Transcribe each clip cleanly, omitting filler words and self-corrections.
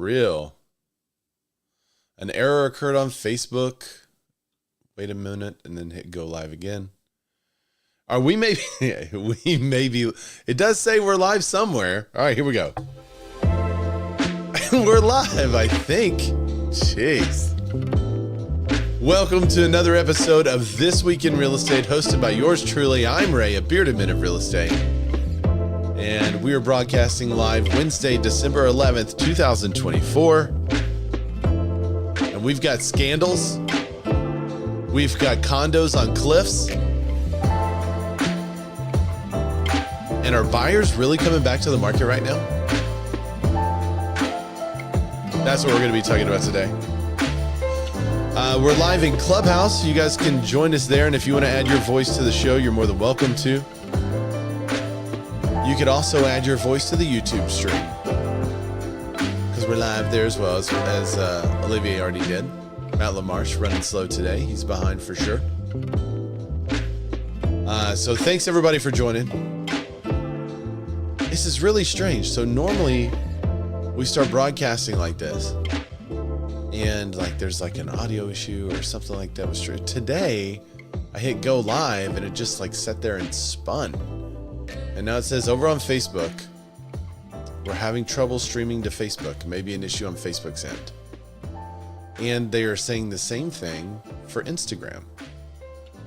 real. An error occurred on Facebook. Wait a minute and then hit go live again. Are we maybe, it does say we're live somewhere. All right, here we go. We're live, I think. Jeez. Welcome to another episode of This Week in Real Estate, hosted by yours truly. I'm Ray, a bearded man of real estate. And we are broadcasting live Wednesday, December 11th, 2024. And we've got scandals. We've got condos on cliffs. And are buyers really coming back to the market right now? That's what we're going to be talking about today. We're live in Clubhouse. You guys can join us there. And if you want to add your voice to the show, you're more than welcome to. You could also add your voice to the YouTube stream, because we're live there as well, as Olivier already did. Matt LaMarche running slow today. He's behind for sure. So thanks everybody for joining. This is really strange. So normally we start broadcasting like this, and like there's like an audio issue or something like that was true. Today I hit go live and it just like sat there and spun. And now it says over on Facebook, we're having trouble streaming to Facebook. Maybe an issue on Facebook's end. And they are saying the same thing for Instagram.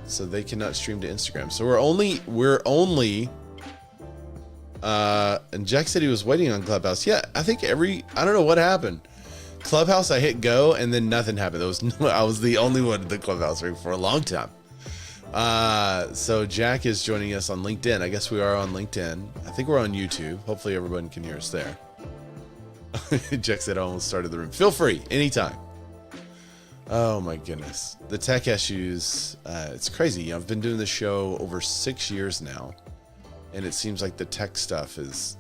So they cannot stream to Instagram. So we're only and Jack said he was waiting on Clubhouse. Yeah, I think I don't know what happened. Clubhouse, I hit go and then nothing happened. I was the only one at the Clubhouse ring for a long time. So Jack is joining us on LinkedIn. I guess we are on LinkedIn. I think we're on YouTube. Hopefully everyone can hear us there. Jack said I almost started the room. Feel free, anytime. Oh my goodness. The tech issues, it's crazy. I've been doing this show over 6 years now, and it seems like the tech stuff it's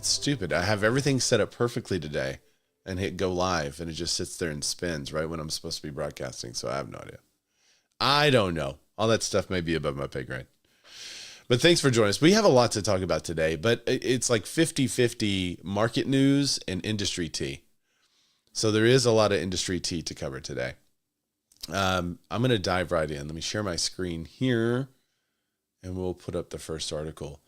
stupid. I have everything set up perfectly today and hit go live, and it just sits there and spins right when I'm supposed to be broadcasting. So I have no idea. I don't know. All that stuff may be above my pay grade. But thanks for joining us. We have a lot to talk about today, but it's like 50-50 market news and industry tea. So there is a lot of industry tea to cover today. I'm going to dive right in. Let me share my screen here, and we'll put up the first article.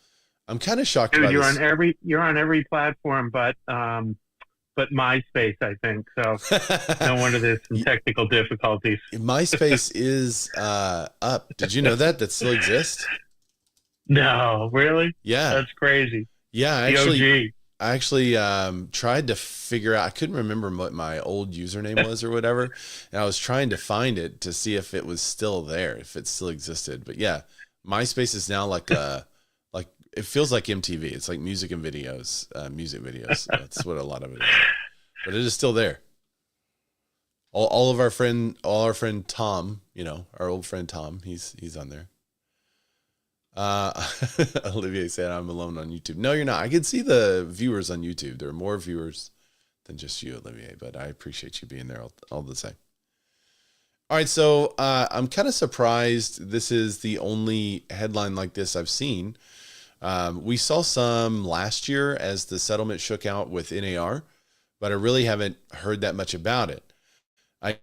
I'm kind of shocked about you're this. You're on every platform but MySpace, I think. So no wonder there's some technical difficulties. MySpace is up. Did you know that still exists? No, really? Yeah. That's crazy. Yeah, I actually tried to figure out, I couldn't remember what my old username was or whatever. And I was trying to find it to see if it was still there, if it still existed. But yeah, MySpace is now like it feels like MTV. It's like music and videos, music videos. That's what a lot of it is. But it is still there. All our friend Tom, our old friend Tom, he's on there. Olivier said I'm alone on YouTube. No, you're not. I can see the viewers on YouTube. There are more viewers than just you, Olivier, but I appreciate you being there all the same. All right, so I'm kind of surprised this is the only headline like this I've seen. We saw some last year as the settlement shook out with NAR, but I really haven't heard that much about it. I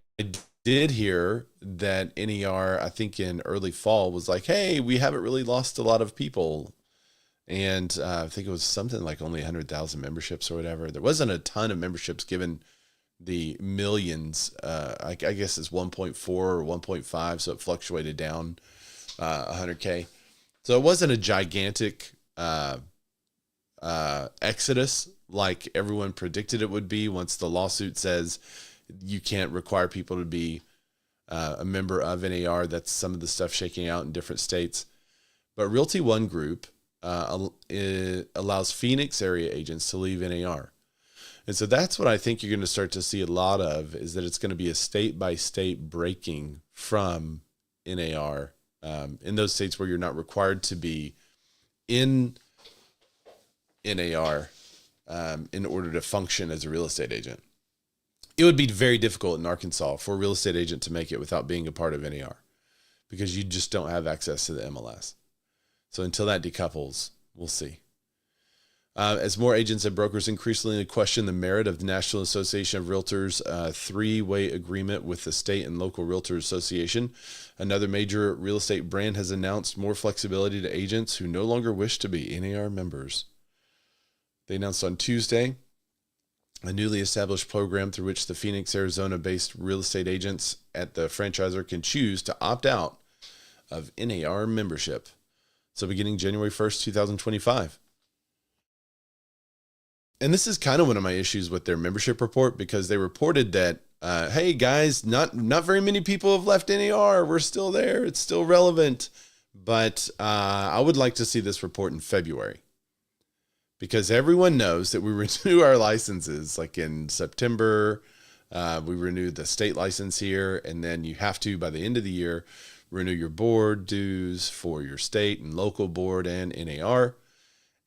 did hear that NAR, I think in early fall, was like, hey, we haven't really lost a lot of people. And I think it was something like only 100,000 memberships or whatever. There wasn't a ton of memberships given the millions. I guess it's 1.4 or 1.5, so it fluctuated down 100K. So it wasn't a gigantic exodus like everyone predicted it would be once the lawsuit says you can't require people to be a member of NAR. That's some of the stuff shaking out in different states. But Realty One Group allows Phoenix area agents to leave NAR. And so that's what I think you're going to start to see a lot of, is that it's going to be a state-by-state breaking from NAR in those states where you're not required to be in NAR in order to function as a real estate agent. It would be very difficult in Arkansas for a real estate agent to make it without being a part of NAR, because you just don't have access to the MLS. So until that decouples, we'll see. As more agents and brokers increasingly question the merit of the National Association of Realtors three-way agreement with the state and local realtor association, another major real estate brand has announced more flexibility to agents who no longer wish to be NAR members. They announced on Tuesday a newly established program through which the Phoenix, Arizona-based real estate agents at the franchisor can choose to opt out of NAR membership. So beginning January 1st, 2025. And this is kind of one of my issues with their membership report, because they reported that, hey guys, not very many people have left NAR. We're still there. It's still relevant. But I would like to see this report in February, because everyone knows that we renew our licenses like in September. We renew the state license here, and then you have to, by the end of the year, renew your board dues for your state and local board and NAR.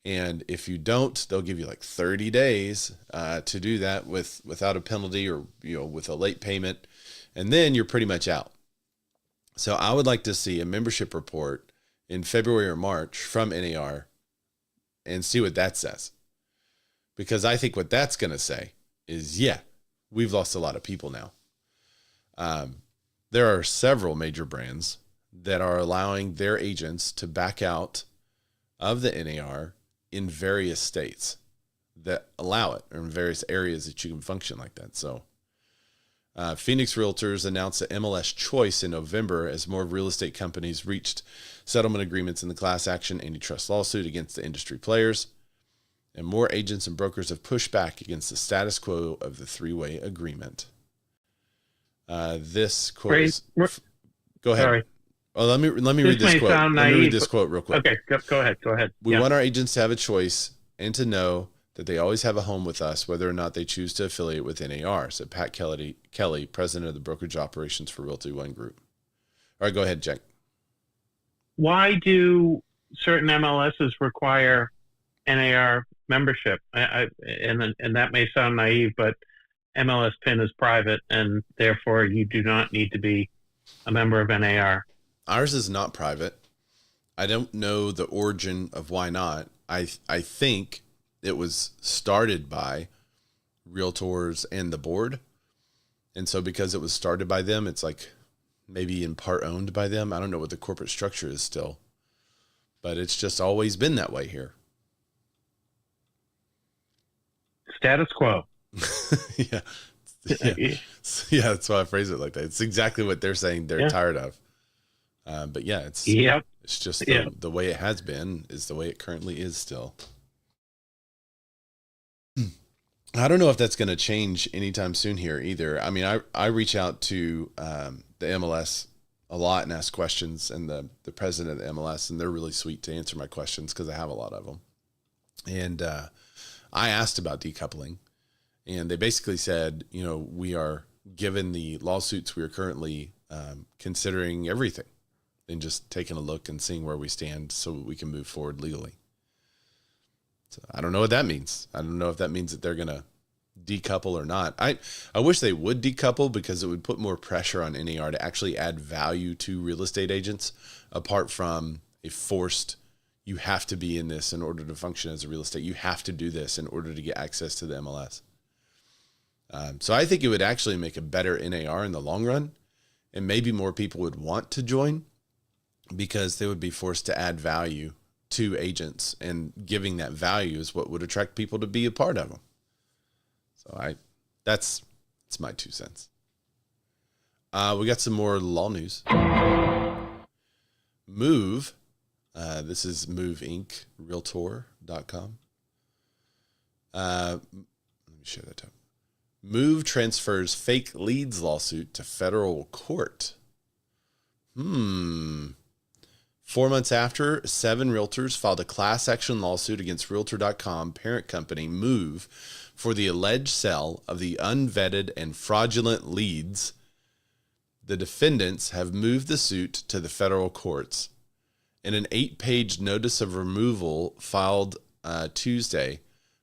And if you don't, they'll give you like 30 days to do that without a penalty, or with a late payment, and then you're pretty much out. So I would like to see a membership report in February or March from NAR and see what that says, because I think what that's going to say is, yeah, we've lost a lot of people now. There are several major brands that are allowing their agents to back out of the NAR in various states that allow it, or in various areas that you can function like that. So Phoenix Realtors announced the MLS choice in November as more real estate companies reached settlement agreements in the class action antitrust lawsuit against the industry players. And more agents and brokers have pushed back against the status quo of the three-way agreement. This quote is, go ahead. Sorry. Oh, let me read this quote. Let me read this quote real quick. Okay, go ahead. We want our agents to have a choice and to know that they always have a home with us, whether or not they choose to affiliate with NAR, said Pat Kelly, president of the brokerage operations for Realty One Group. All right, go ahead, Jack. Why do certain MLSs require NAR membership? And that may sound naive, but MLS PIN is private, and therefore you do not need to be a member of NAR. Ours is not private. I don't know the origin of why not. I think it was started by realtors and the board. And so because it was started by them, it's like maybe in part owned by them. I don't know what the corporate structure is still, but it's just always been that way here. Status quo. Yeah. That's why I phrase it like that. It's exactly what they're saying they're tired of. But yeah, it's just the way it has been is the way it currently is still. I don't know if that's going to change anytime soon here either. I mean, I reach out to the MLS a lot and ask questions, and the president of the MLS, and they're really sweet to answer my questions because I have a lot of them. And I asked about decoupling, and they basically said, we are, given the lawsuits, we are currently considering everything and just taking a look and seeing where we stand so we can move forward legally. So I don't know what that means. I don't know if that means that they're going to decouple or not. I wish they would decouple, because it would put more pressure on NAR to actually add value to real estate agents, apart from a forced, you have to be in this in order to function as a real estate. You have to do this in order to get access to the MLS. So I think it would actually make a better NAR in the long run, and maybe more people would want to join because they would be forced to add value to agents, and giving that value is what would attract people to be a part of them. So that's my 2 cents. We got some more law news. Move. This is Move Inc. Realtor.com. Let me share that up. Move transfers fake leads lawsuit to federal court. 4 months after, 7 realtors filed a class action lawsuit against Realtor.com parent company Move for the alleged sale of the unvetted and fraudulent leads. The defendants have moved the suit to the federal courts. In an 8-page notice of removal filed Tuesday,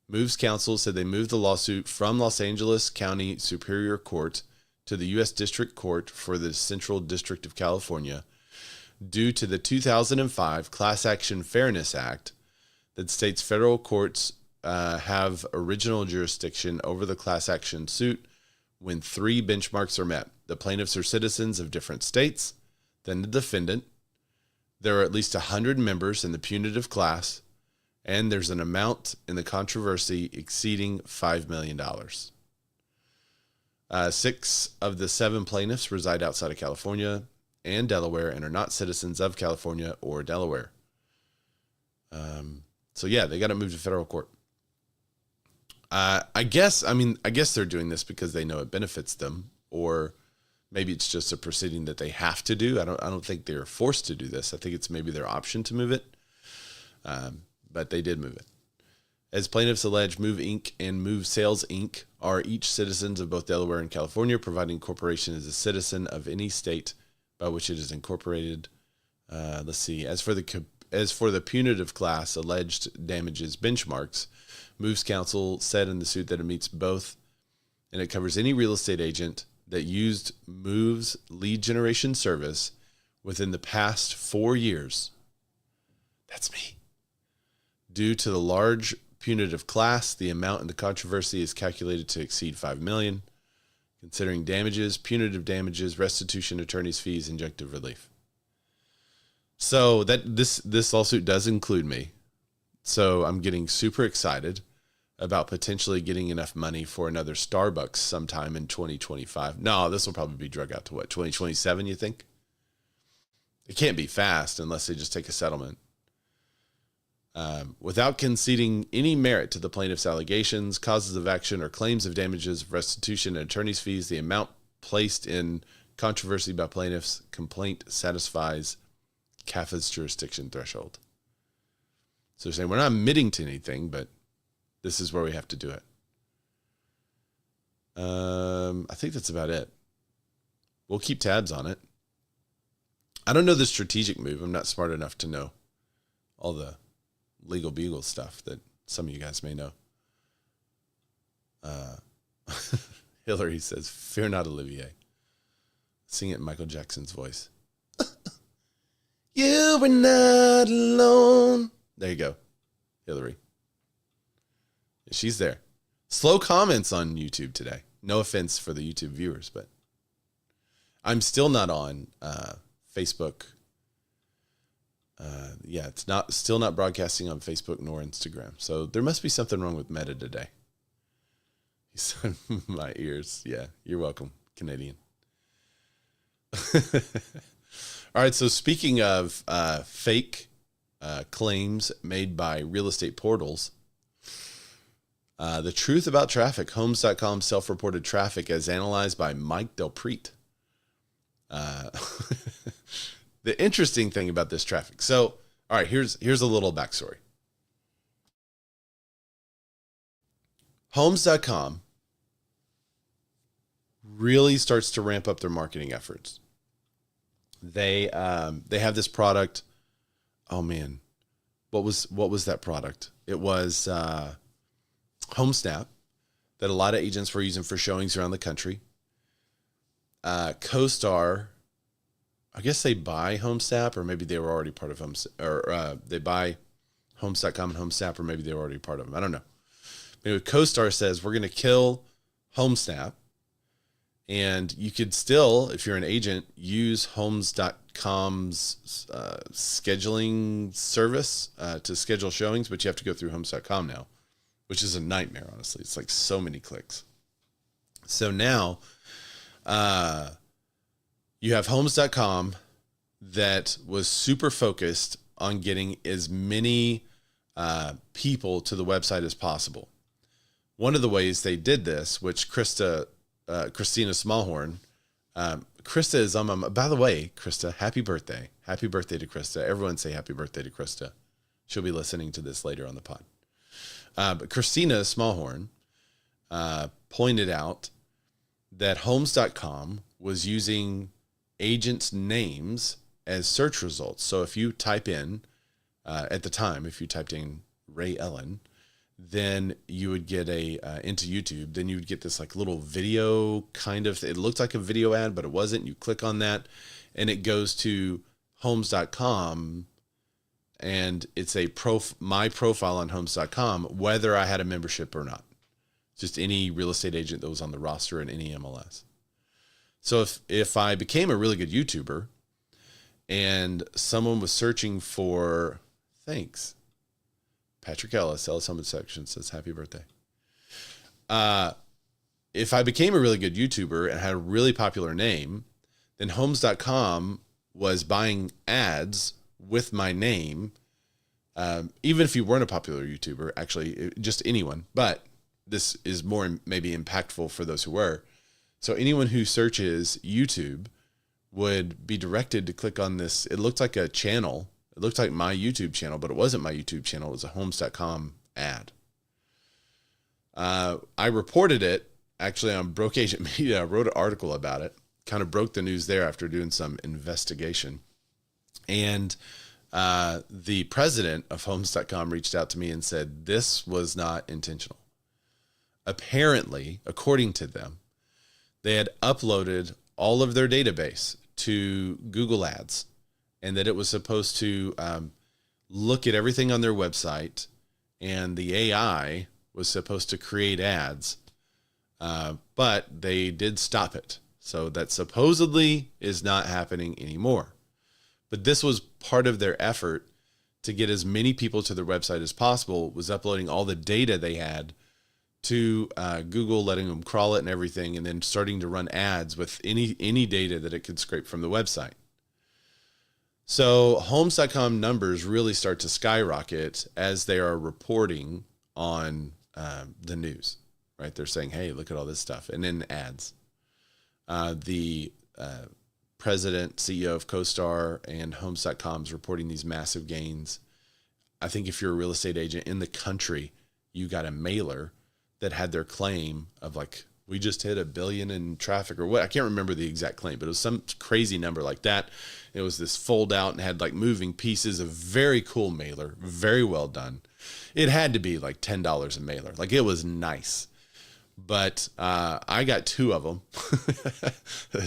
Move's counsel said they moved the lawsuit from Los Angeles County Superior Court to the U.S. District Court for the Central District of California due to the 2005 Class Action Fairness Act that states federal courts have original jurisdiction over the class action suit when 3 benchmarks are met. The plaintiffs are citizens of different states than the defendant. There are at least 100 members in the punitive class, and there's an amount in the controversy exceeding $5 million. 6 of the 7 plaintiffs reside outside of California and Delaware and are not citizens of California or Delaware. So yeah, they got to move to federal court. I guess they're doing this because they know it benefits them, or maybe it's just a proceeding that they have to do. I don't think they're forced to do this. I think it's maybe their option to move it. But they did move it. As plaintiffs allege, Move Inc. and Move Sales Inc. are each citizens of both Delaware and California, providing corporation is a citizen of any state by which it is incorporated. Let's see. As for the punitive class alleged damages benchmarks, Move's counsel said in the suit that it meets both, and it covers any real estate agent that used Move's lead generation service within the past 4 years. That's me. Due to the large punitive class, the amount in the controversy is calculated to exceed $5 million, considering damages, punitive damages, restitution, attorney's fees, injunctive relief. So that this lawsuit does include me. So I'm getting super excited about potentially getting enough money for another Starbucks sometime in 2025. No, this will probably be drug out to what, 2027, you think? It can't be fast unless they just take a settlement. Without conceding any merit to the plaintiff's allegations, causes of action, or claims of damages, restitution, and attorney's fees, the amount placed in controversy by plaintiff's complaint satisfies CAFA's jurisdiction threshold. So they're saying we're not admitting to anything, but this is where we have to do it. I think that's about it. We'll keep tabs on it. I don't know the strategic move. I'm not smart enough to know all the legal beagle stuff that some of you guys may know. Hillary says, "Fear not, Olivier." Sing it in Michael Jackson's voice. You were not alone. There you go, Hillary. She's there. Slow comments on YouTube today. No offense for the YouTube viewers, but I'm still not on Facebook. It's still not broadcasting on Facebook nor Instagram. So there must be something wrong with Meta today. He said, my ears. Yeah, you're welcome, Canadian. All right, so speaking of fake claims made by real estate portals, the truth about traffic, Homes.com self-reported traffic as analyzed by Mike Delpreet. The interesting thing about this traffic. So, all right, here's a little backstory. Homes.com really starts to ramp up their marketing efforts. They have this product. Oh man, what was that product? It was HomeSnap that a lot of agents were using for showings around the country. CoStar, I guess they buy HomeSnap, or maybe they were already part of HomeSnap, or they buy Homes.com and HomeSnap, or maybe they were already part of them. I don't know. Anyway, CoStar says we're going to kill HomeSnap, and you could still, if you're an agent, use Homes.com's scheduling service to schedule showings, but you have to go through Homes.com now, which is a nightmare, honestly. It's like so many clicks. So now you have Homes.com that was super focused on getting as many people to the website as possible. One of the ways they did this, which Christina Smallhorn, Krista is on my, by the way, Krista, happy birthday. Happy birthday to Krista. Everyone say happy birthday to Krista. She'll be listening to this later on the pod. But Christina Smallhorn pointed out that Homes.com was using agents' names as search results. So if you type in, at the time, if you typed in Ray Ellen, then you would get into YouTube, then you would get this like little video kind of, it looked like a video ad, but it wasn't. You click on that and it goes to Homes.com and it's my profile on homes.com, whether I had a membership or not. Just any real estate agent that was on the roster in any MLS. So if I became a really good YouTuber and someone was searching for, thanks, Patrick Ellis, Ellis Home Section says, happy birthday. If I became a really good YouTuber and had a really popular name, then homes.com was buying ads with my name. Even if you weren't a popular YouTuber, actually, just anyone, but this is more maybe impactful for those who were. So anyone who searches YouTube would be directed to click on this. It looked like a channel. It looked like my YouTube channel, but it wasn't my YouTube channel. It was a homes.com ad. I reported it actually on Broke Agent Media. I wrote an article about it, kind of broke the news there after doing some investigation. And the president of homes.com reached out to me and said, this was not intentional. Apparently, according to them, they had uploaded all of their database to Google Ads, and that it was supposed to look at everything on their website, and the AI was supposed to create ads, but they did stop it. So that supposedly is not happening anymore. But this was part of their effort to get as many people to their website as possible, was uploading all the data they had to Google, letting them crawl it and everything, and then starting to run ads with any data that it could scrape from the website. So homes.com numbers really start to skyrocket as they are reporting on the news, right? They're saying, hey, look at all this stuff. And then ads. The president, CEO of CoStar and homes.com is reporting these massive gains. I think if you're a real estate agent in the country, you got a mailer that had their claim of like, we just hit 1 billion in traffic or what. I can't remember the exact claim, but it was some crazy number like that. It was this fold out and had like moving pieces, a very cool mailer, very well done. It had to be like $10 a mailer. Like it was nice, but I got 2 of them.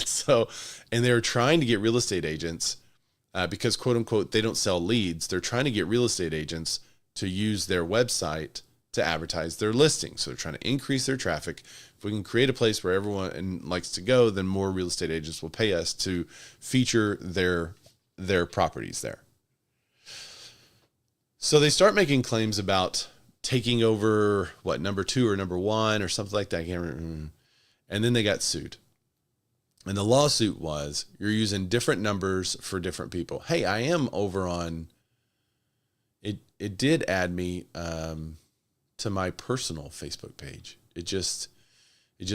So, and they were trying to get real estate agents because quote unquote, they don't sell leads. They're trying to get real estate agents to use their website to advertise their listings. So they're trying to increase their traffic. If we can create a place where everyone likes to go, then more real estate agents will pay us to feature their properties there. So they start making claims about taking over number 2 or number 1 or something like that. I can't remember. And then they got sued. And the lawsuit was, you're using different numbers for different people. Hey, I am over on it. It did add me to my personal Facebook page. It just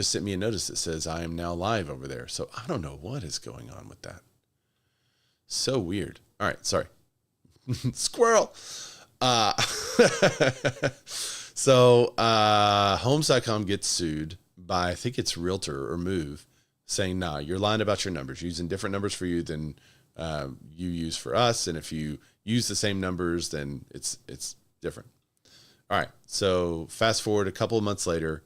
sent me a notice that says I am now live over there. So I don't know what is going on with that. So weird. All right. Sorry. Squirrel. So homes.com gets sued by, I think it's Realtor or Move, saying, nah, you're lying about your numbers, using different numbers for you than you use for us. And if you use the same numbers, then it's different. All right. So fast forward a couple of months later,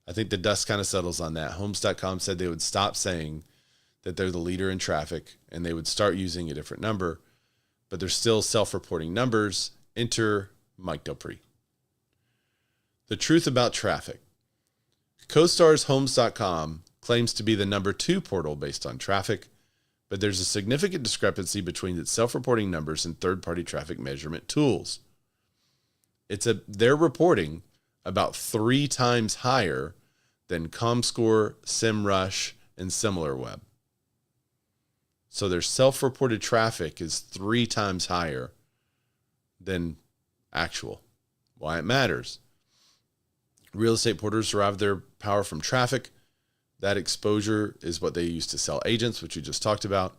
I think the dust kind of settles on that. Homes.com said they would stop saying that they're the leader in traffic and they would start using a different number, but they're still self-reporting numbers. Enter Mike Dupree. The truth about traffic. CoStar's Homes.com claims to be the number 2 portal based on traffic, but there's a significant discrepancy between its self-reporting numbers and third-party traffic measurement tools. They're reporting about 3 times higher than ComScore, SEMrush, and SimilarWeb. So their self-reported traffic is 3 times higher than actual. Why it matters. Real estate portals derive their power from traffic. That exposure is what they use to sell agents, which we just talked about.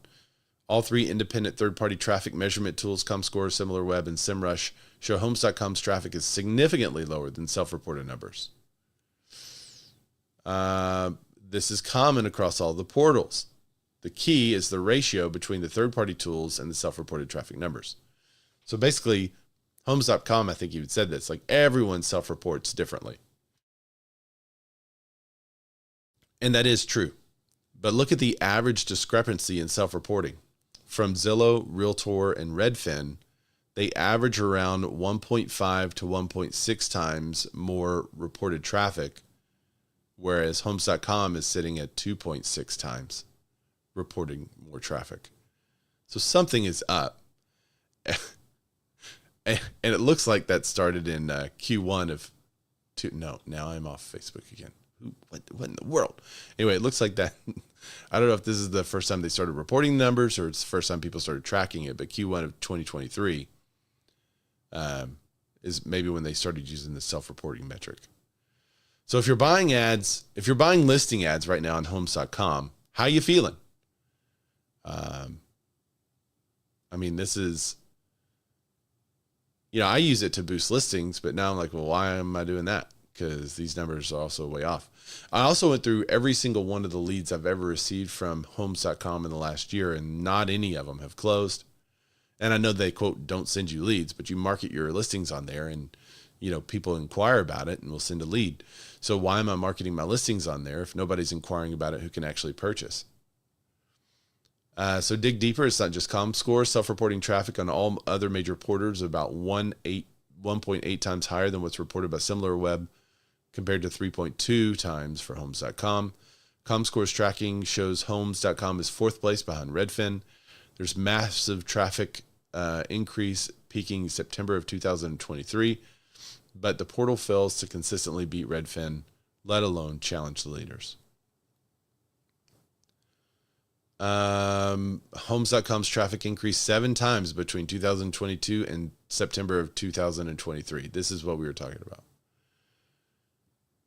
All 3 independent third-party traffic measurement tools, ComScore, SimilarWeb, and SEMrush, show Homes.com's traffic is significantly lower than self-reported numbers. This is common across all the portals. The key is the ratio between the third-party tools and the self-reported traffic numbers. So basically, Homes.com, I think you said this, like everyone self-reports differently. And that is true. But look at the average discrepancy in self-reporting. From Zillow, Realtor, and Redfin, they average around 1.5 to 1.6 times more reported traffic, whereas homes.com is sitting at 2.6 times reporting more traffic. So something is up. And it looks like that started in Q1 of now I'm off Facebook again. What in the world? Anyway, it looks like that. I don't know if this is the first time they started reporting numbers or it's the first time people started tracking it, but Q1 of 2023 is maybe when they started using the self-reporting metric. So if you're buying listing ads right now on homes.com, how you feeling? I mean, this is, I use it to boost listings, but now I'm like, well, why am I doing that? Because these numbers are also way off. I also went through every single one of the leads I've ever received from homes.com in the last year, and not any of them have closed. And I know they, quote, don't send you leads, but you market your listings on there and, people inquire about it and will send a lead. So why am I marketing my listings on there if nobody's inquiring about it who can actually purchase? So dig deeper. It's not just ComScore. Self-reporting traffic on all other major portals about 1.8 times higher than what's reported by SimilarWeb, compared to 3.2 times for homes.com. ComScore's tracking shows homes.com is fourth place behind Redfin. There's massive traffic increase peaking September of 2023, but the portal fails to consistently beat Redfin, let alone challenge the leaders. Homes.com's traffic increased 7 times between 2022 and September of 2023. This is what we were talking about.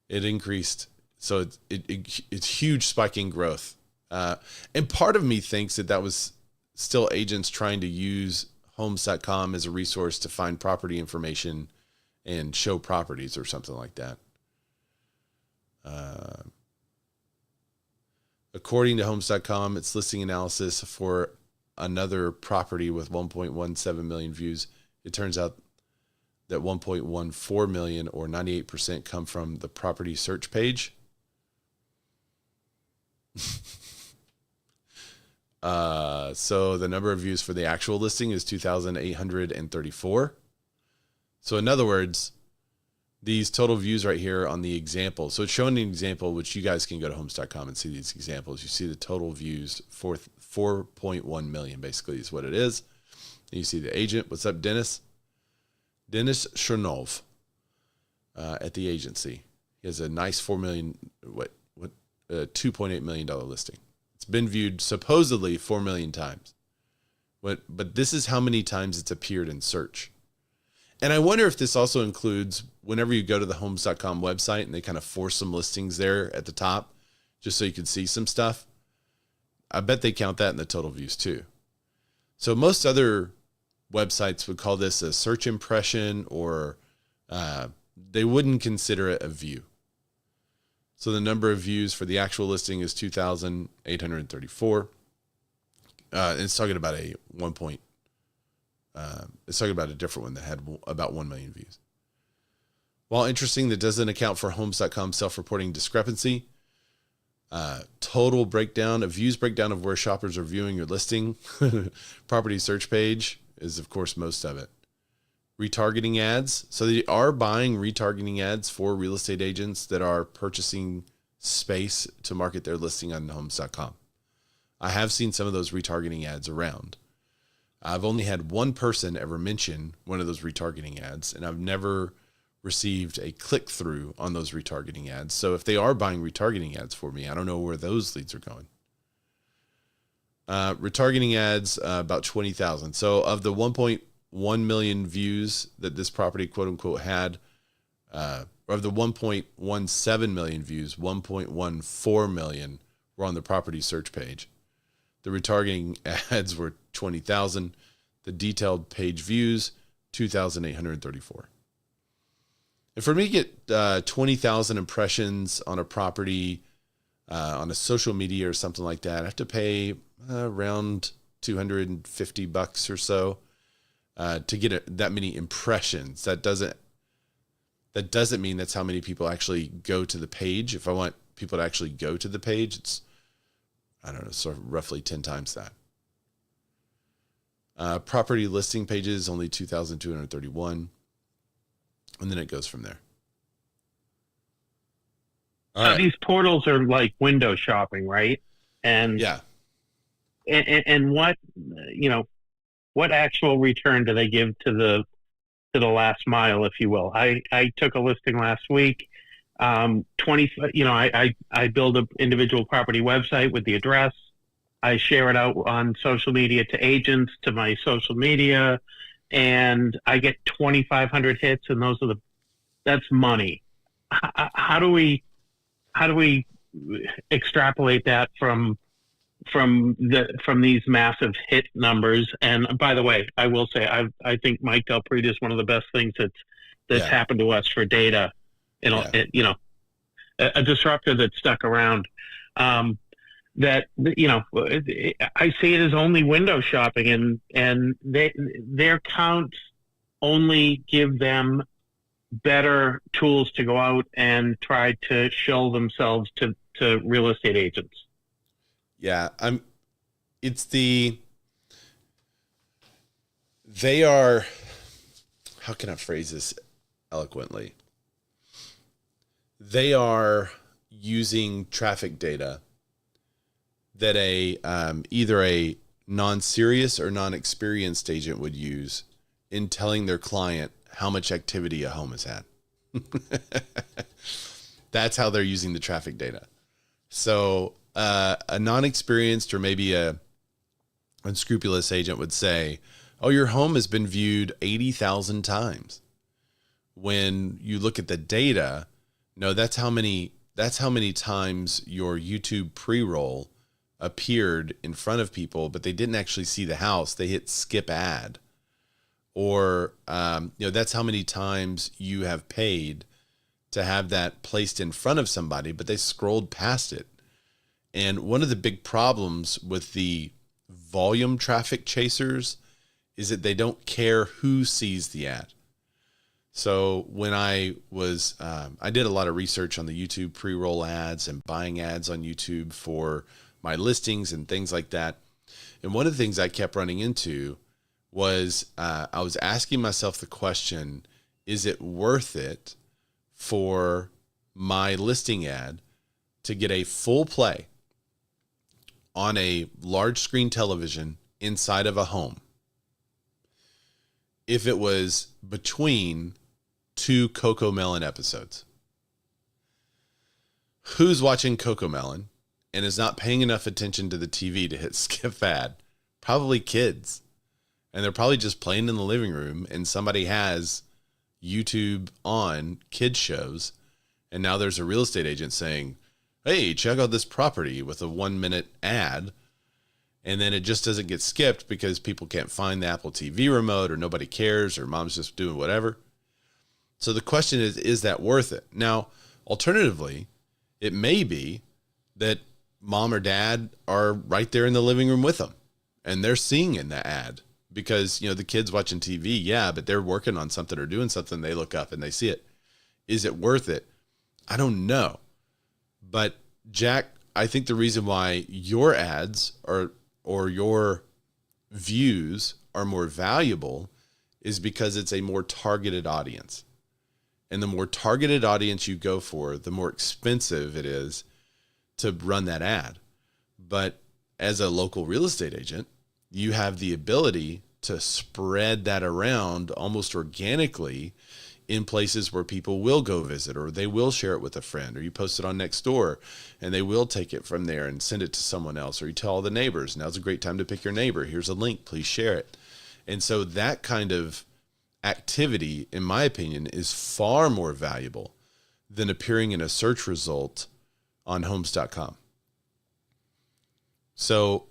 It increased. So it's huge spiking growth. And part of me thinks that was still agents trying to use homes.com as a resource to find property information and show properties or something like that. According to homes.com, its listing analysis for another property with 1.17 million views, it turns out that 1.14 million or 98% come from the property search page. So the number of views for the actual listing is 2,834. So in other words, these total views right here on the example. So it's showing an example, which you guys can go to homes.com and see these examples. You see the total views for 4.1 million, basically is what it is. And you see the agent. What's up, Dennis? Dennis Chernov at the agency. He has a nice $2.8 million listing. It's been viewed supposedly 4 million times. But this is how many times it's appeared in search. And I wonder if this also includes whenever you go to the homes.com website and they kind of force some listings there at the top, just so you can see some stuff. I bet they count that in the total views too. So most other websites would call this a search impression, or they wouldn't consider it a view. So the number of views for the actual listing is 2,834. It's talking about it's talking about a different one that had about 1 million views. While interesting, that doesn't account for homes.com self-reporting discrepancy. Total breakdown, a views breakdown of where shoppers are viewing your listing. Property search page is, of course, most of it. Retargeting ads. So they are buying retargeting ads for real estate agents that are purchasing space to market their listing on homes.com. I have seen some of those retargeting ads around. I've only had one person ever mention one of those retargeting ads, and I've never received a click-through on those retargeting ads. So if they are buying retargeting ads for me, I don't know where those leads are going. Retargeting ads, about 20,000. So of the 1.1 million views that this property, quote-unquote, had, or of the 1.17 million views, 1.14 million were on the property search page. The retargeting ads were 20,000. The detailed page views, 2,834. And for me to get 20,000 impressions on a property, on a social media or something like that, I have to pay around $250 or so to get that many impressions. That doesn't mean that's how many people actually go to the page. If I want people to actually go to the page, it's, I don't know, sort of roughly 10 times that. Property listing pages, only 2,231. And then it goes from there. So these portals are like window shopping, right? And yeah. And what, what actual return do they give to the last mile, if you will? I took a listing last week. 20, I build an individual property website with the address. I share it out on social media to agents, to my social media, and I get 2,500 hits, and that's money. How do we extrapolate that from these massive hit numbers? And by the way, I will say I think Mike Del Prete is one of the best things that's happened to us for data. A disruptor that stuck around. That I see it as only window shopping, and their counts only give them better tools to go out and try to show themselves to real estate agents. Yeah, they are, how can I phrase this eloquently? They are using traffic data that either a non-serious or non-experienced agent would use in telling their client how much activity a home has had. That's how they're using the traffic data. So a non-experienced or maybe a unscrupulous agent would say, oh, your home has been viewed 80,000 times. When you look at the data, no, that's how many times your YouTube pre-roll appeared in front of people, but they didn't actually see the house. They hit skip ad. Or, that's how many times you have paid to have that placed in front of somebody, but they scrolled past it. And one of the big problems with the volume traffic chasers is that they don't care who sees the ad. So when I did a lot of research on the YouTube pre-roll ads and buying ads on YouTube for my listings and things like that. And one of the things I kept running into was I was asking myself the question, is it worth it for my listing ad to get a full play on a large screen television inside of a home if it was between two Coco Melon episodes? Who's watching Coco Melon and is not paying enough attention to the TV to hit skip ad? Probably kids. And they're probably just playing in the living room and somebody has YouTube on kids shows. And now there's a real estate agent saying, hey, check out this property with a 1-minute ad. And then it just doesn't get skipped because people can't find the Apple TV remote or nobody cares or mom's just doing whatever. So the question is that worth it? Now, alternatively, it may be that mom or dad are right there in the living room with them and they're seeing in the ad because, the kid's watching TV. Yeah, but they're working on something or doing something. They look up and they see it. Is it worth it? I don't know. But Jack, I think the reason why your ads or your views are more valuable is because it's a more targeted audience. And the more targeted audience you go for, the more expensive it is to run that ad. But as a local real estate agent, you have the ability to spread that around almost organically in places where people will go visit, or they will share it with a friend, or you post it on Nextdoor and they will take it from there and send it to someone else, or you tell all the neighbors, now's a great time to pick your neighbor. Here's a link, please share it. And so that kind of activity, in my opinion, is far more valuable than appearing in a search result on homes.com. So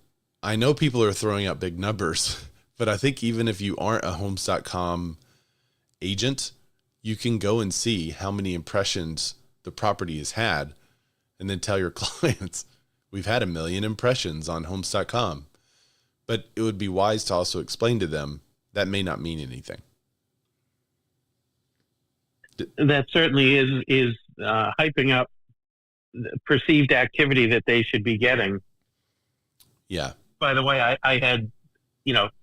I know people are throwing out big numbers, but I think even if you aren't a homes.com agent, you can go and see how many impressions the property has had and then tell your clients, we've had 1 million impressions on homes.com. But it would be wise to also explain to them that may not mean anything. That certainly is hyping up perceived activity that they should be getting. Yeah. By the way, I had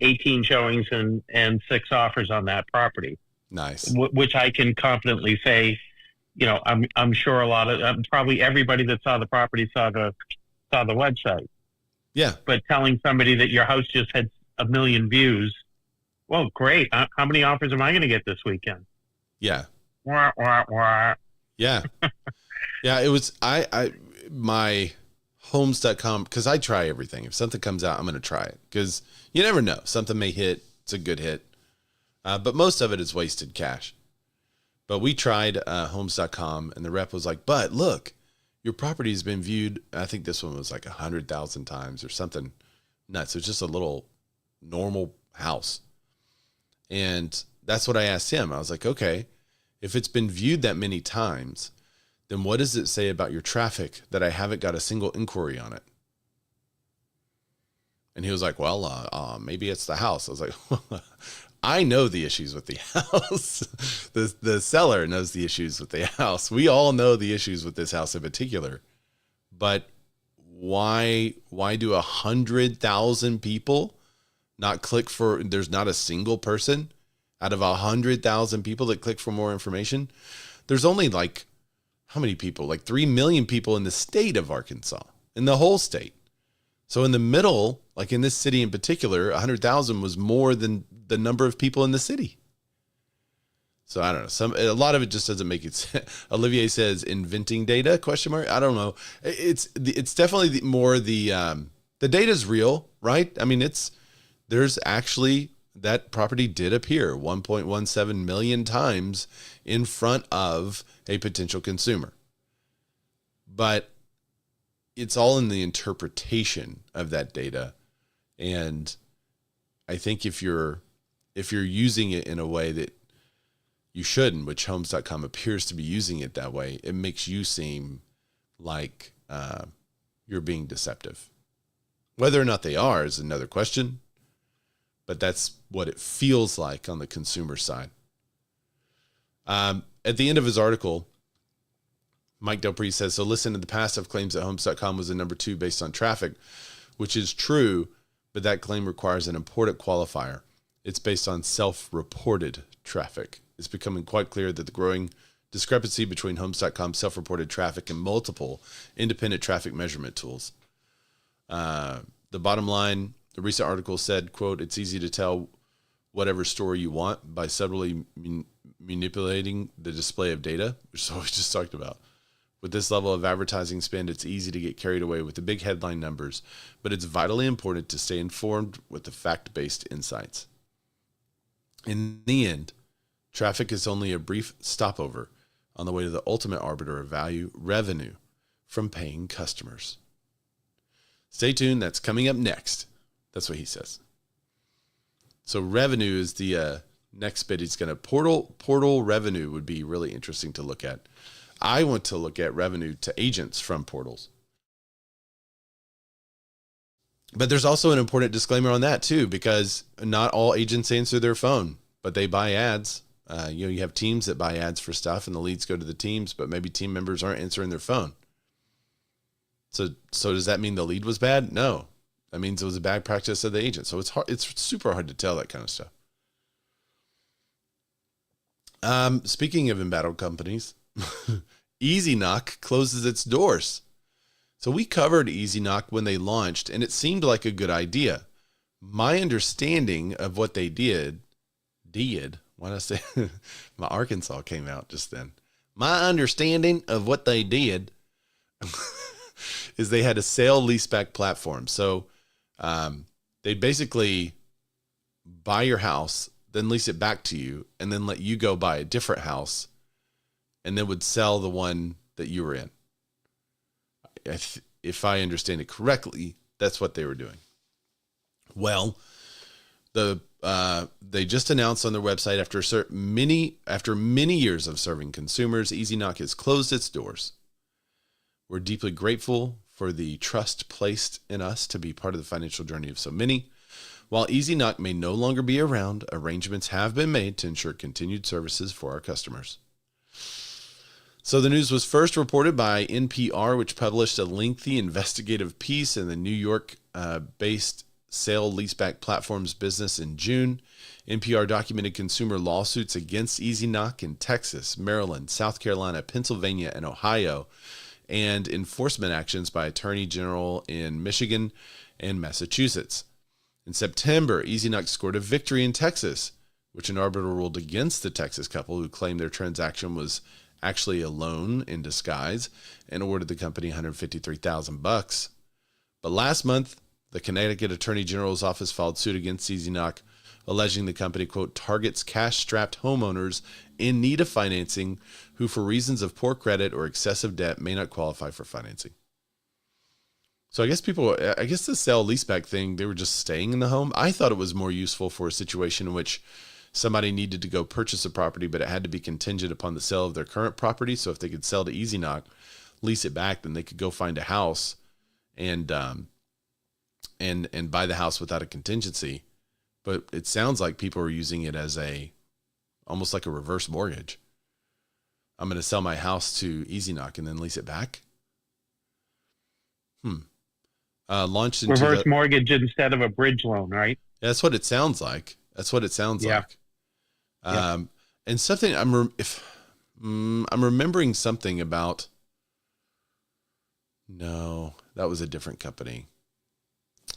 18 showings and 6 offers on that property, Nice. which I can confidently say, I'm sure probably everybody that saw the property saw the website. Yeah. But telling somebody that your house just had 1 million views, well, great. How many offers am I going to get this weekend? Yeah. Wah, wah, wah. Yeah. Yeah. It was, my homes.com, because I try everything. If something comes out, I'm going to try it because you never know. Something may hit. It's a good hit. But most of it is wasted cash. But we tried homes.com and the rep was like, but look, your property has been viewed. I think this one was like 100,000 times or something nuts. It's just a little normal house. And that's what I asked him. I was like, okay, if it's been viewed that many times, then what does it say about your traffic that I haven't got a single inquiry on it? And he was like, well, maybe it's the house. I was like, I know the issues with the house. The seller knows the issues with the house. We all know the issues with this house in particular. But why do 100,000 people not click for, there's not a single person out of 100,000 people that click for more information? There's only like, how many people? Like 3 million people in the state of Arkansas, in the whole state. So in the middle, like in this city in particular, 100,000 was more than the number of people in the city. So I don't know. A lot of it just doesn't make it. Olivier says inventing data ? I don't know. It's definitely more the data is real, right? I mean, there's actually that property did appear 1.17 million times in front of a potential consumer, but it's all in the interpretation of that data. And I think if you're using it in a way that you shouldn't, which homes.com appears to be using it that way, it makes you seem like you're being deceptive. Whether or not they are is another question, but that's what it feels like on the consumer side. At the end of his article, Mike Delpre says, so listen, in the past of claims that homes.com was the number 2 based on traffic, which is true, but that claim requires an important qualifier. It's based on self-reported traffic. It's becoming quite clear that the growing discrepancy between homes.com self-reported traffic and multiple independent traffic measurement tools. The bottom line, the recent article said, quote, it's easy to tell whatever story you want by subtly manipulating the display of data, which is what we just talked about. With this level of advertising spend, it's easy to get carried away with the big headline numbers, but it's vitally important to stay informed with the fact-based insights. In the end, traffic is only a brief stopover on the way to the ultimate arbiter of value, revenue from paying customers. Stay tuned. That's coming up next. That's what he says. So revenue is the next bit. He's going to portal revenue would be really interesting to look at. I want to look at revenue to agents from portals. But there's also an important disclaimer on that too, because not all agents answer their phone, but they buy ads. You have teams that buy ads for stuff and the leads go to the teams, but maybe team members aren't answering their phone. So does that mean the lead was bad? No, that means it was a bad practice of the agent. So it's hard. It's super hard to tell that kind of stuff. Speaking of embattled companies, EasyKnock closes its doors. So we covered EasyKnock when they launched, and it seemed like a good idea. My understanding of what they did, why did I say, my Arkansas came out just then. My understanding of what they did is they had a sale-leaseback platform. So they basically buy your house, then lease it back to you, and then let you go buy a different house, and then would sell the one that you were in. If I understand it correctly, that's what they were doing. Well, they just announced on their website after many years of serving consumers, EasyKnock has closed its doors. We're deeply grateful for the trust placed in us to be part of the financial journey of so many. While EasyKnock may no longer be around, arrangements have been made to ensure continued services for our customers. So the news was first reported by NPR, which published a lengthy investigative piece in the New York based sale-leaseback platforms business in June. NPR documented consumer lawsuits against EasyKnock in Texas, Maryland, South Carolina, Pennsylvania, and Ohio, and enforcement actions by Attorney General in Michigan and Massachusetts. In September, EasyKnock scored a victory in Texas, which an arbiter ruled against the Texas couple who claimed their transaction was actually a loan in disguise and awarded the company $153,000. But last month, the Connecticut Attorney General's office filed suit against EasyKnock, alleging the company, quote, targets cash-strapped homeowners in need of financing who, for reasons of poor credit or excessive debt, may not qualify for financing. So I guess the sale-leaseback thing, they were just staying in the home. I thought it was more useful for a situation in which somebody needed to go purchase a property, but it had to be contingent upon the sale of their current property. So if they could sell to EasyKnock, lease it back, then they could go find a house and buy the house without a contingency. But it sounds like people are using it as almost like a reverse mortgage. I'm going to sell my house to EasyKnock and then lease it back. Launched into reverse mortgage instead of a bridge loan, right? That's what it sounds like. Yeah. And something I'm remembering something about. No, that was a different company.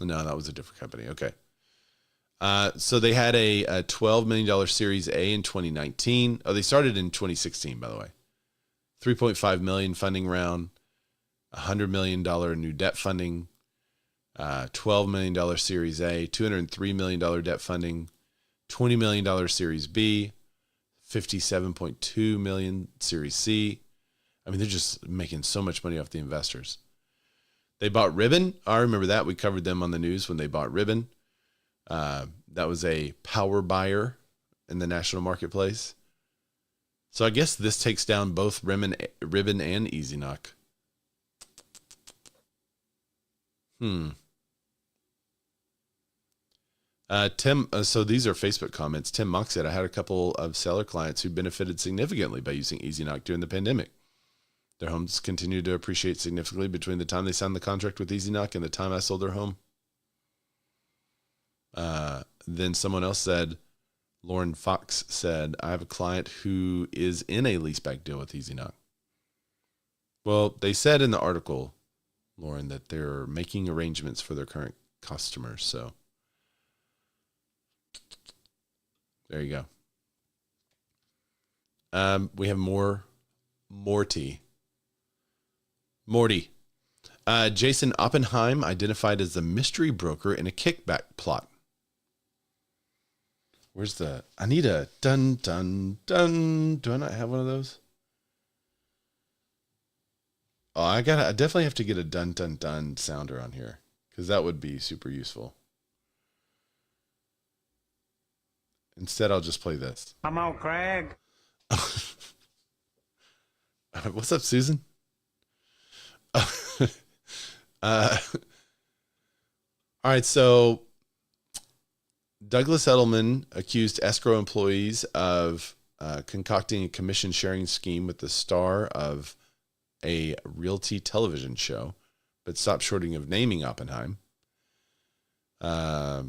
Okay. So they had a $12 million Series A in 2019. Oh, they started in 2016, by the way. $3.5 million funding round, $100 million new debt funding, $12 million Series A, $203 million debt funding, $20 million Series B, $57.2 million Series C. I mean, they're just making so much money off the investors. They bought Ribbon. I remember that. We covered them on the news when they bought Ribbon. That was a power buyer in the national marketplace. So I guess this takes down both Ribbon and EasyKnock. Tim, so these are Facebook comments. Tim Mock said, I had a couple of seller clients who benefited significantly by using EasyKnock during the pandemic. Their homes continued to appreciate significantly between the time they signed the contract with EasyKnock and the time I sold their home. Then someone else said, Lauren Fox said, I have a client who is in a leaseback deal with EasyKnock. Well, they said in the article, Lauren, that they're making arrangements for their current customers. So there you go. We have Morty. Jason Oppenheim identified as the mystery broker in a kickback plot. I need a dun, dun, dun. Do I not have one of those? Oh, I definitely have to get a dun, dun, dun sounder on here because that would be super useful. Instead, I'll just play this. I'm out, Craig. What's up, Susan? All right, so Douglas Edelman accused escrow employees of concocting a commission sharing scheme with the star of a realty television show, but stopped short of naming Oppenheim. So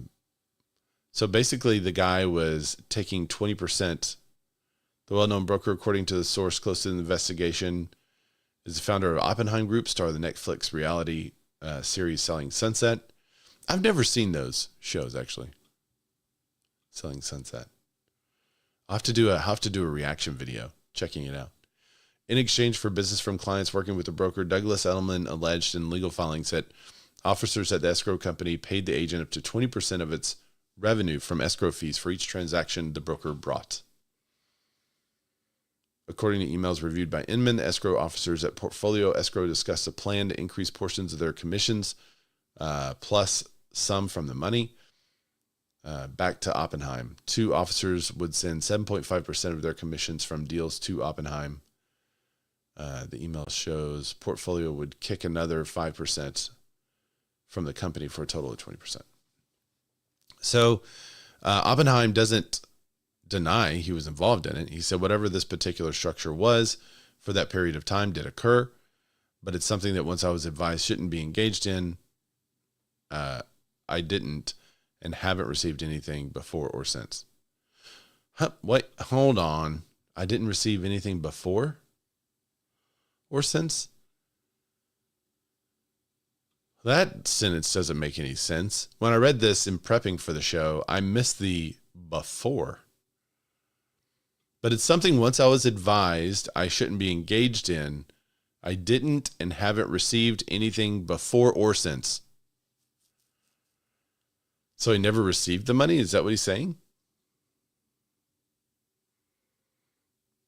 basically, the guy was taking 20%. The well-known broker, according to the source close to the investigation, is the founder of Oppenheim Group, star of the Netflix reality series Selling Sunset. I've never seen those shows, actually. Selling Sunset. I'll have to do a reaction video checking it out. In exchange for business from clients working with the broker, Douglas Edelman alleged in legal filings that officers at the escrow company paid the agent up to 20% of its revenue from escrow fees for each transaction the broker brought. According to emails reviewed by Inman, the escrow officers at Portfolio Escrow discussed a plan to increase portions of their commissions, plus some from the money, back to Oppenheim. Two officers would send 7.5% of their commissions from deals to Oppenheim. The email shows Portfolio would kick another 5% from the company for a total of 20%. So Oppenheim doesn't deny he was involved in it. He said whatever this particular structure was for that period of time did occur, but it's something that once I was advised shouldn't be engaged in, I didn't and haven't received anything before or since. Huh, wait, hold on. I didn't receive anything before or since? That sentence doesn't make any sense. When I read this in prepping for the show, I missed the before. But it's something once I was advised I shouldn't be engaged in. I didn't and haven't received anything before or since. So he never received the money? Is that what he's saying?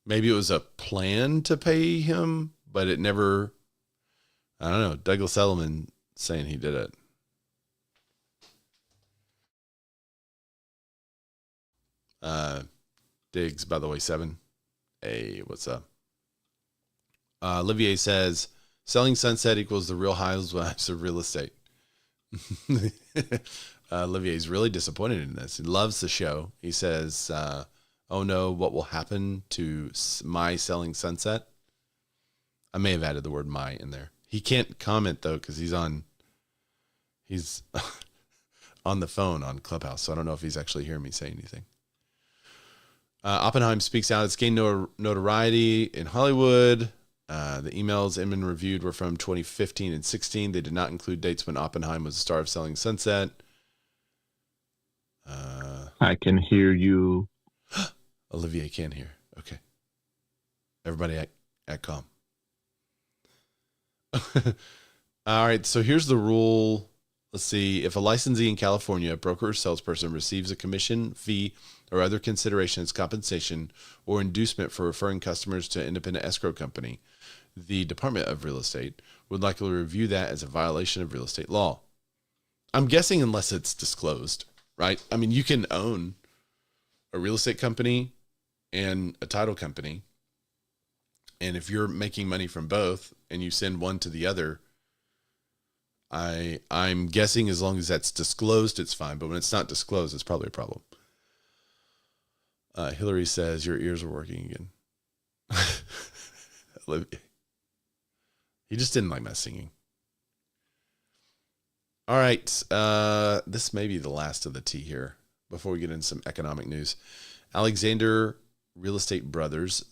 Maybe it was a plan to pay him, but it never, I don't know. Douglas Elliman saying he did it. Diggs, by the way, 7. Hey, what's up? Olivier says, selling sunset equals the real housewives of real estate. Olivier's really disappointed in this. He loves the show. He says, oh no, what will happen to my selling sunset? I may have added the word my in there. He can't comment though, because he's on the phone on Clubhouse. So I don't know if he's actually hearing me say anything. Oppenheim speaks out. It's gained notoriety in Hollywood. The emails Inman reviewed were from 2015 and 16. They did not include dates when Oppenheim was the star of Selling Sunset. I can hear you. Olivier can hear. Okay. Everybody act calm. All right. So here's the rule. Let's see. If a licensee in California, a broker or salesperson receives a commission, fee, or other consideration as compensation or inducement for referring customers to an independent escrow company, the Department of Real Estate would likely review that as a violation of real estate law. I'm guessing unless it's disclosed, right? I mean, you can own a real estate company and a title company. And if you're making money from both and you send one to the other, I'm guessing as long as that's disclosed, it's fine. But when it's not disclosed, it's probably a problem. Hillary says, your ears are working again. He just didn't like my singing. All right. This may be the last of the tea here before we get into some economic news. Alexander Real Estate Brothers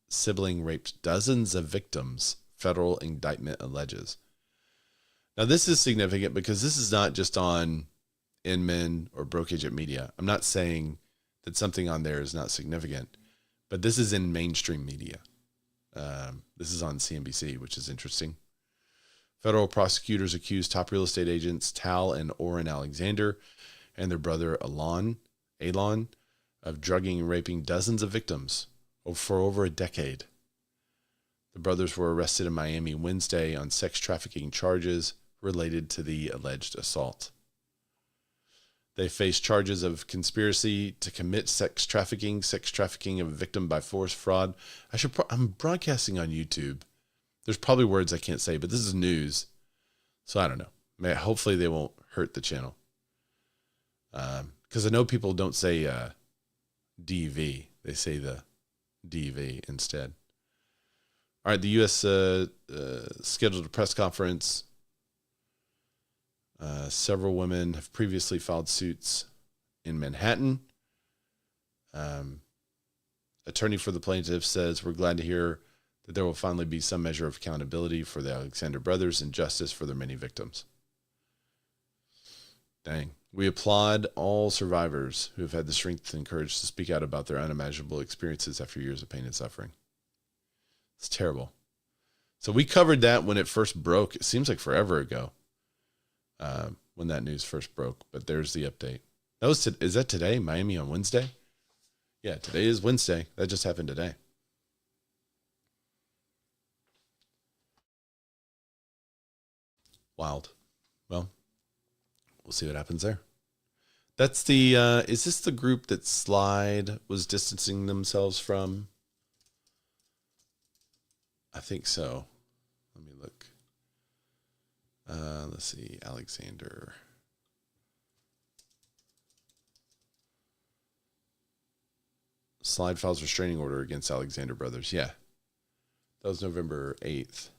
sibling raped dozens of victims, federal indictment alleges. Now, this is significant because this is not just on Inman or Broke Agent Media. I'm not saying that something on there is not significant, but this is in mainstream media. This is on CNBC, which is interesting. Federal prosecutors accuse top real estate agents Tal and Oren Alexander and their brother Alon of drugging and raping dozens of victims for over a decade. The brothers were arrested in Miami Wednesday on sex trafficking charges related to the alleged assault. They face charges of conspiracy to commit sex trafficking of a victim by force, fraud. I'm broadcasting on YouTube. There's probably words I can't say, but this is news. So I don't know. Hopefully they won't hurt the channel. Because I know people don't say DV. They say the DV instead. All right, the U.S. Scheduled a press conference. Several women have previously filed suits in Manhattan. Attorney for the plaintiff says, we're glad to hear that there will finally be some measure of accountability for the Alexander brothers and justice for their many victims. Dang. We applaud all survivors who have had the strength and courage to speak out about their unimaginable experiences after years of pain and suffering. It's terrible. So we covered that when it first broke. It seems like forever ago. When that news first broke, but there's the update. Is that today? Miami on Wednesday? Yeah, today is Wednesday. That just happened today. Wild. Well, we'll see what happens there. That's the, is this the group that Slide was distancing themselves from? I think so. Let me look. Let's see, Alexander. Slide files restraining order against Alexander Brothers. Yeah. That was November 8th.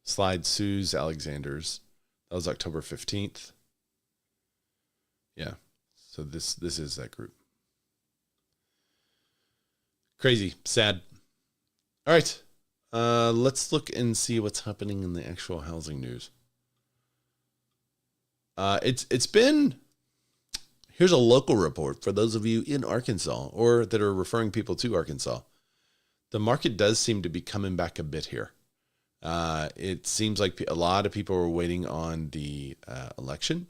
Slide sues Alexander's. That was October 15th. Yeah. So this is that group. Crazy, sad. All right. Let's look and see what's happening in the actual housing news. It's been, here's a local report for those of you in Arkansas or that are referring people to Arkansas. The market does seem to be coming back a bit here. It seems like a lot of people were waiting on the election.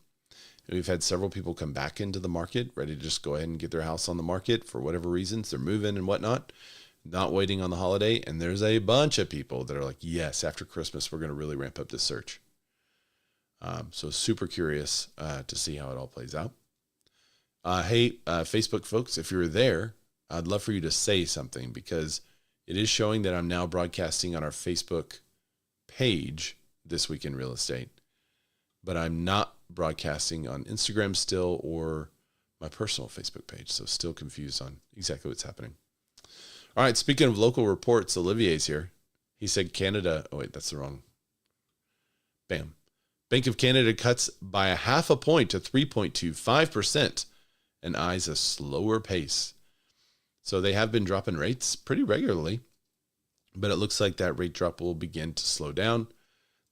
We've had several people come back into the market, ready to just go ahead and get their house on the market for whatever reasons. They're moving and whatnot, not waiting on the holiday. And there's a bunch of people that are like, yes, after Christmas, we're going to really ramp up this search. So super curious to see how it all plays out. Hey, Facebook folks, if you're there, I'd love for you to say something because it is showing that I'm now broadcasting on our Facebook page This Week in Real Estate, but I'm not broadcasting on Instagram still or my personal Facebook page. So still confused on exactly what's happening. All right. Speaking of local reports, Olivier's here. He said Canada. Oh wait, that's the wrong. Bam. Bank of Canada cuts by 0.5 point to 3.25% and eyes a slower pace. So they have been dropping rates pretty regularly, but it looks like that rate drop will begin to slow down.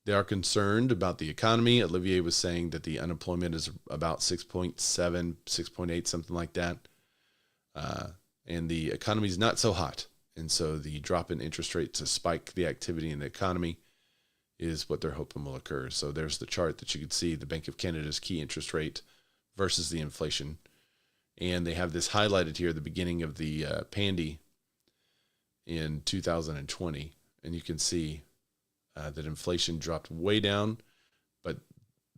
They are concerned about the economy. Olivier was saying that the unemployment is about 6.7, 6.8, something like that. And the economy is not so hot. And so the drop in interest rates to spike the activity in the economy is what they're hoping will occur. So there's the chart that you can see, the Bank of Canada's key interest rate versus the inflation. And they have this highlighted here at the beginning of the pandy in 2020. And you can see that inflation dropped way down, but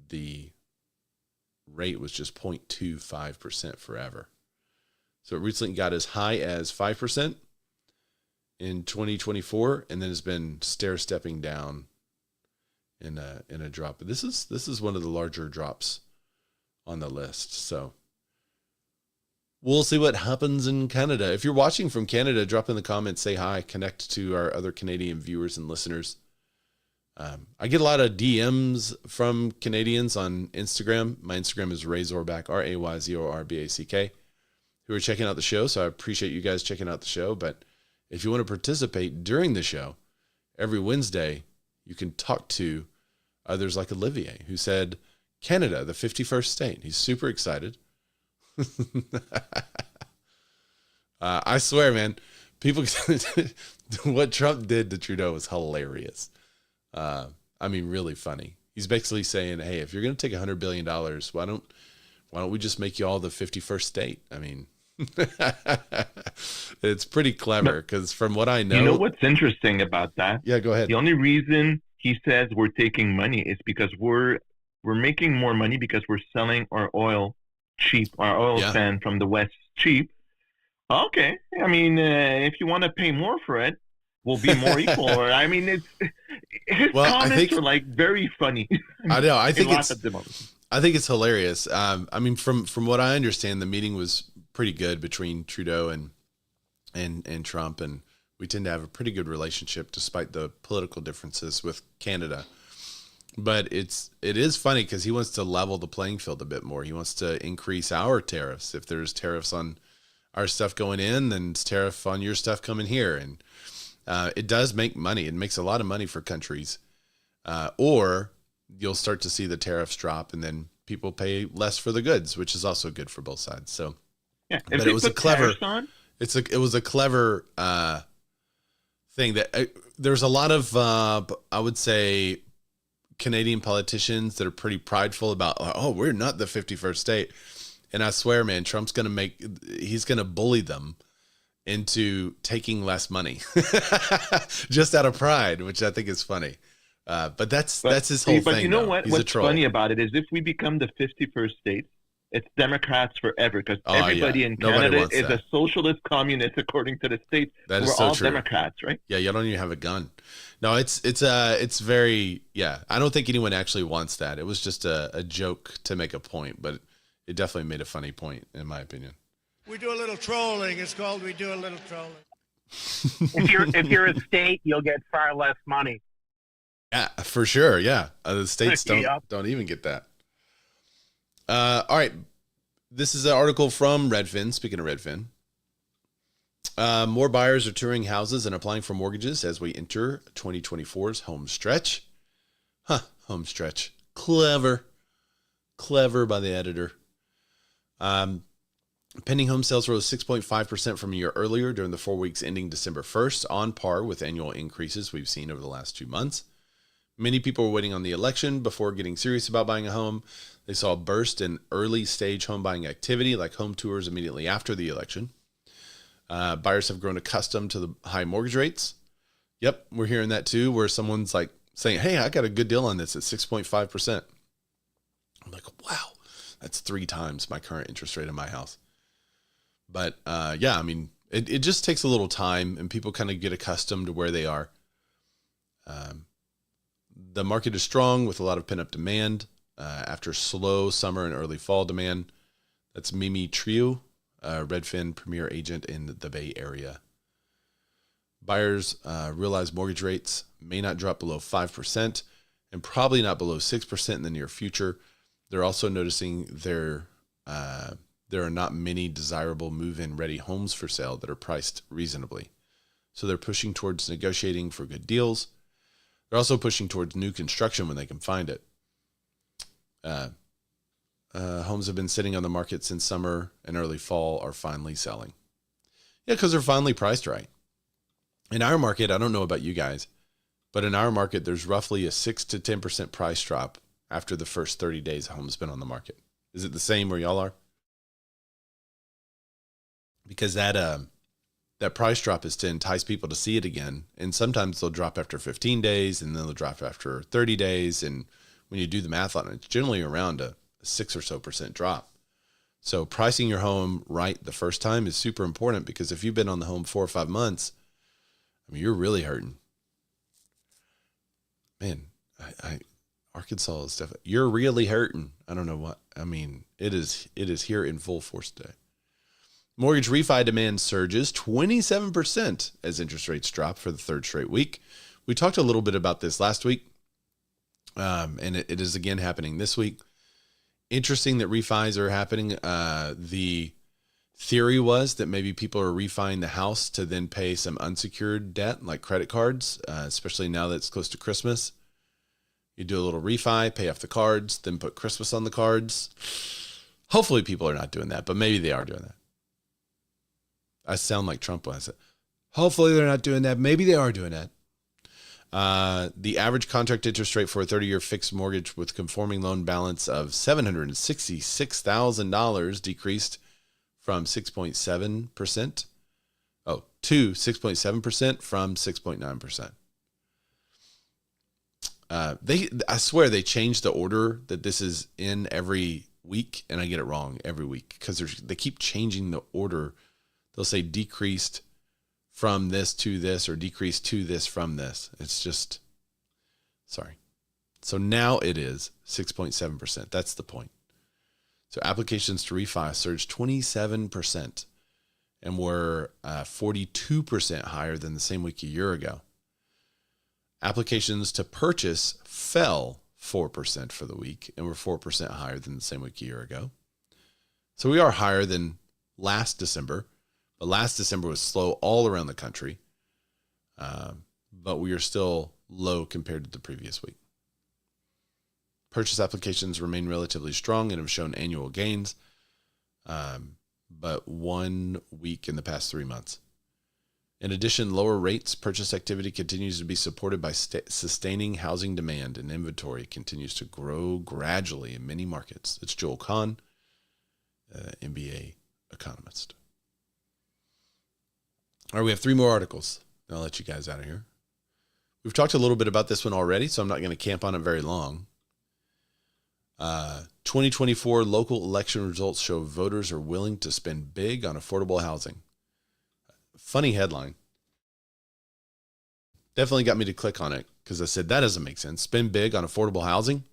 the rate was just 0.25% forever. So it recently got as high as 5% in 2024, and then has been stair-stepping down in a drop. But this is one of the larger drops on the list. So we'll see what happens in Canada. If you're watching from Canada, drop in the comments, say hi, connect to our other Canadian viewers and listeners. I get a lot of DMs from Canadians on Instagram. My Instagram is Razorback, RAYZORBACK, who are checking out the show. So I appreciate you guys checking out the show. But if you want to participate during the show, every Wednesday, you can talk to others like Olivier, who said, Canada, the 51st state. He's super excited. I swear, man, people, what Trump did to Trudeau was hilarious. I mean, really funny. He's basically saying, hey, if you're going to take $100 billion, why don't we just make you all the 51st state? I mean, it's pretty clever because from what I know. You know what's interesting about that? Yeah, go ahead. The only reason he says we're taking money is because we're making more money because we're selling our oil cheap, our oil sand from the West cheap. Okay. I mean, if you want to pay more for it, we'll be more equal. I mean, his comments are like very funny. I know. I think it's hilarious. I mean, from what I understand, the meeting was pretty good between Trudeau and Trump, and we tend to have a pretty good relationship despite the political differences with Canada. But it is funny because he wants to level the playing field a bit more. He wants to increase our tariffs. If there's tariffs on our stuff going in, then it's tariff on your stuff coming here. And it does make money. It makes a lot of money for countries. Or you'll start to see the tariffs drop and then people pay less for the goods, which is also good for both sides. So, yeah, but it was a clever, it was a clever thing that there's a lot of, I would say, Canadian politicians that are pretty prideful about, oh, we're not the 51st state. And I swear, man, Trump's he's going to bully them into taking less money just out of pride, which I think is funny. But that's his whole thing. But you know what? He's What's funny about it is if we become the 51st state, it's Democrats forever because everybody in Canada is a socialist communist according to the state. That is We're so all true. Democrats, right? Yeah, you don't even have a gun. No, it's very, I don't think anyone actually wants that. It was just a joke to make a point, but it definitely made a funny point, in my opinion. We do a little trolling. It's called we do a little trolling. If you're a state, you'll get far less money. Yeah, for sure. Yeah, the states don't even get that. All right, This is an article from Redfin. Speaking of Redfin, more buyers are touring houses and applying for mortgages as we enter 2024's home stretch. Home stretch. Clever by the editor. Pending home sales rose 6.5% from a year earlier during the 4 weeks ending December 1st, on par with annual increases we've seen over the last 2 months. Many people were waiting on the election before getting serious about buying a home. They saw a burst in early stage home buying activity, like home tours immediately after the election. Buyers have grown accustomed to the high mortgage rates. Yep, we're hearing that too, where someone's like saying, hey, I got a good deal on this at 6.5%. I'm like, wow, that's 3 times my current interest rate in my house. But yeah, I mean, it just takes a little time and people kind of get accustomed to where they are. The market is strong with a lot of pent-up demand after slow summer and early fall demand. That's Mimi Trieu, Redfin premier agent in the Bay Area. Buyers realize mortgage rates may not drop below 5% and probably not below 6% in the near future. They're also noticing there are not many desirable move-in ready homes for sale that are priced reasonably. So they're pushing towards negotiating for good deals. They're also pushing towards new construction when they can find it. Homes have been sitting on the market since summer and early fall are finally selling. Yeah, because they're finally priced right. In our market, I don't know about you guys, but in our market, there's roughly a 6 to 10% price drop after the first 30 days a home's been on the market. Is it the same where y'all are? Because that price drop is to entice people to see it again. And sometimes they'll drop after 15 days and then they'll drop after 30 days. And when you do the math on it, it's generally around a 6 or so % drop. So pricing your home right the first time is super important, because if you've been on the home 4 or 5 months, I mean, you're really hurting. Man, Arkansas is definitely, you're really hurting. I don't know what, I mean, it is here in full force today. Mortgage refi demand surges 27% as interest rates drop for the 3rd straight week. We talked a little bit about this last week, and it is again happening this week. Interesting that refis are happening. The theory was that maybe people are refining the house to then pay some unsecured debt like credit cards, especially now that it's close to Christmas. You do a little refi, pay off the cards, then put Christmas on the cards. Hopefully people are not doing that, but maybe they are doing that. I sound like Trump when I said, hopefully they're not doing that. Maybe they are doing that. The average contract interest rate for a 30-year fixed mortgage with conforming loan balance of $766,000 decreased from 6.7% to 6.7% from 6.9%. I swear they changed the order that this is in every week, and I get it wrong every week because they keep changing the order. They'll say decreased from this to this or decreased to this from this. It's just, sorry. So now it is 6.7%. That's the point. So applications to refi surged 27% and were 42% higher than the same week a year ago. Applications to purchase fell 4% for the week and were 4% higher than the same week a year ago. So we are higher than last December, but last December was slow all around the country. But we are still low compared to the previous week. Purchase applications remain relatively strong and have shown annual gains, but 1 week in the past 3 months. In addition, lower rates, purchase activity continues to be supported by sustaining housing demand, and inventory continues to grow gradually in many markets. It's Joel Kahn, MBA economist. All right, we have 3 more articles. I'll let you guys out of here. We've talked a little bit about this one already, so I'm not going to camp on it very long. 2024 local election results show voters are willing to spend big on affordable housing. Funny headline. Definitely got me to click on it because I said that doesn't make sense. Spend big on affordable housing.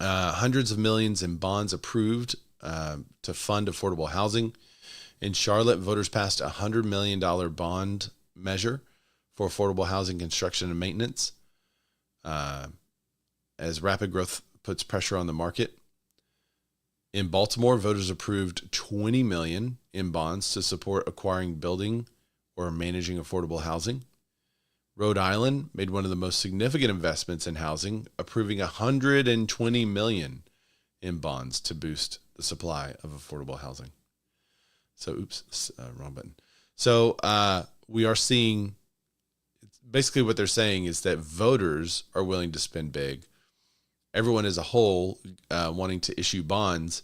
Hundreds of millions in bonds approved to fund affordable housing. In Charlotte, voters passed a $100 million bond measure for affordable housing construction and maintenance. As rapid growth puts pressure on the market. In Baltimore, voters approved $20 million in bonds to support acquiring, building, or managing affordable housing. Rhode Island made one of the most significant investments in housing, approving $120 million in bonds to boost the supply of affordable housing. So, wrong button. So we are seeing, basically what they're saying is that voters are willing to spend big. Everyone as a whole wanting to issue bonds,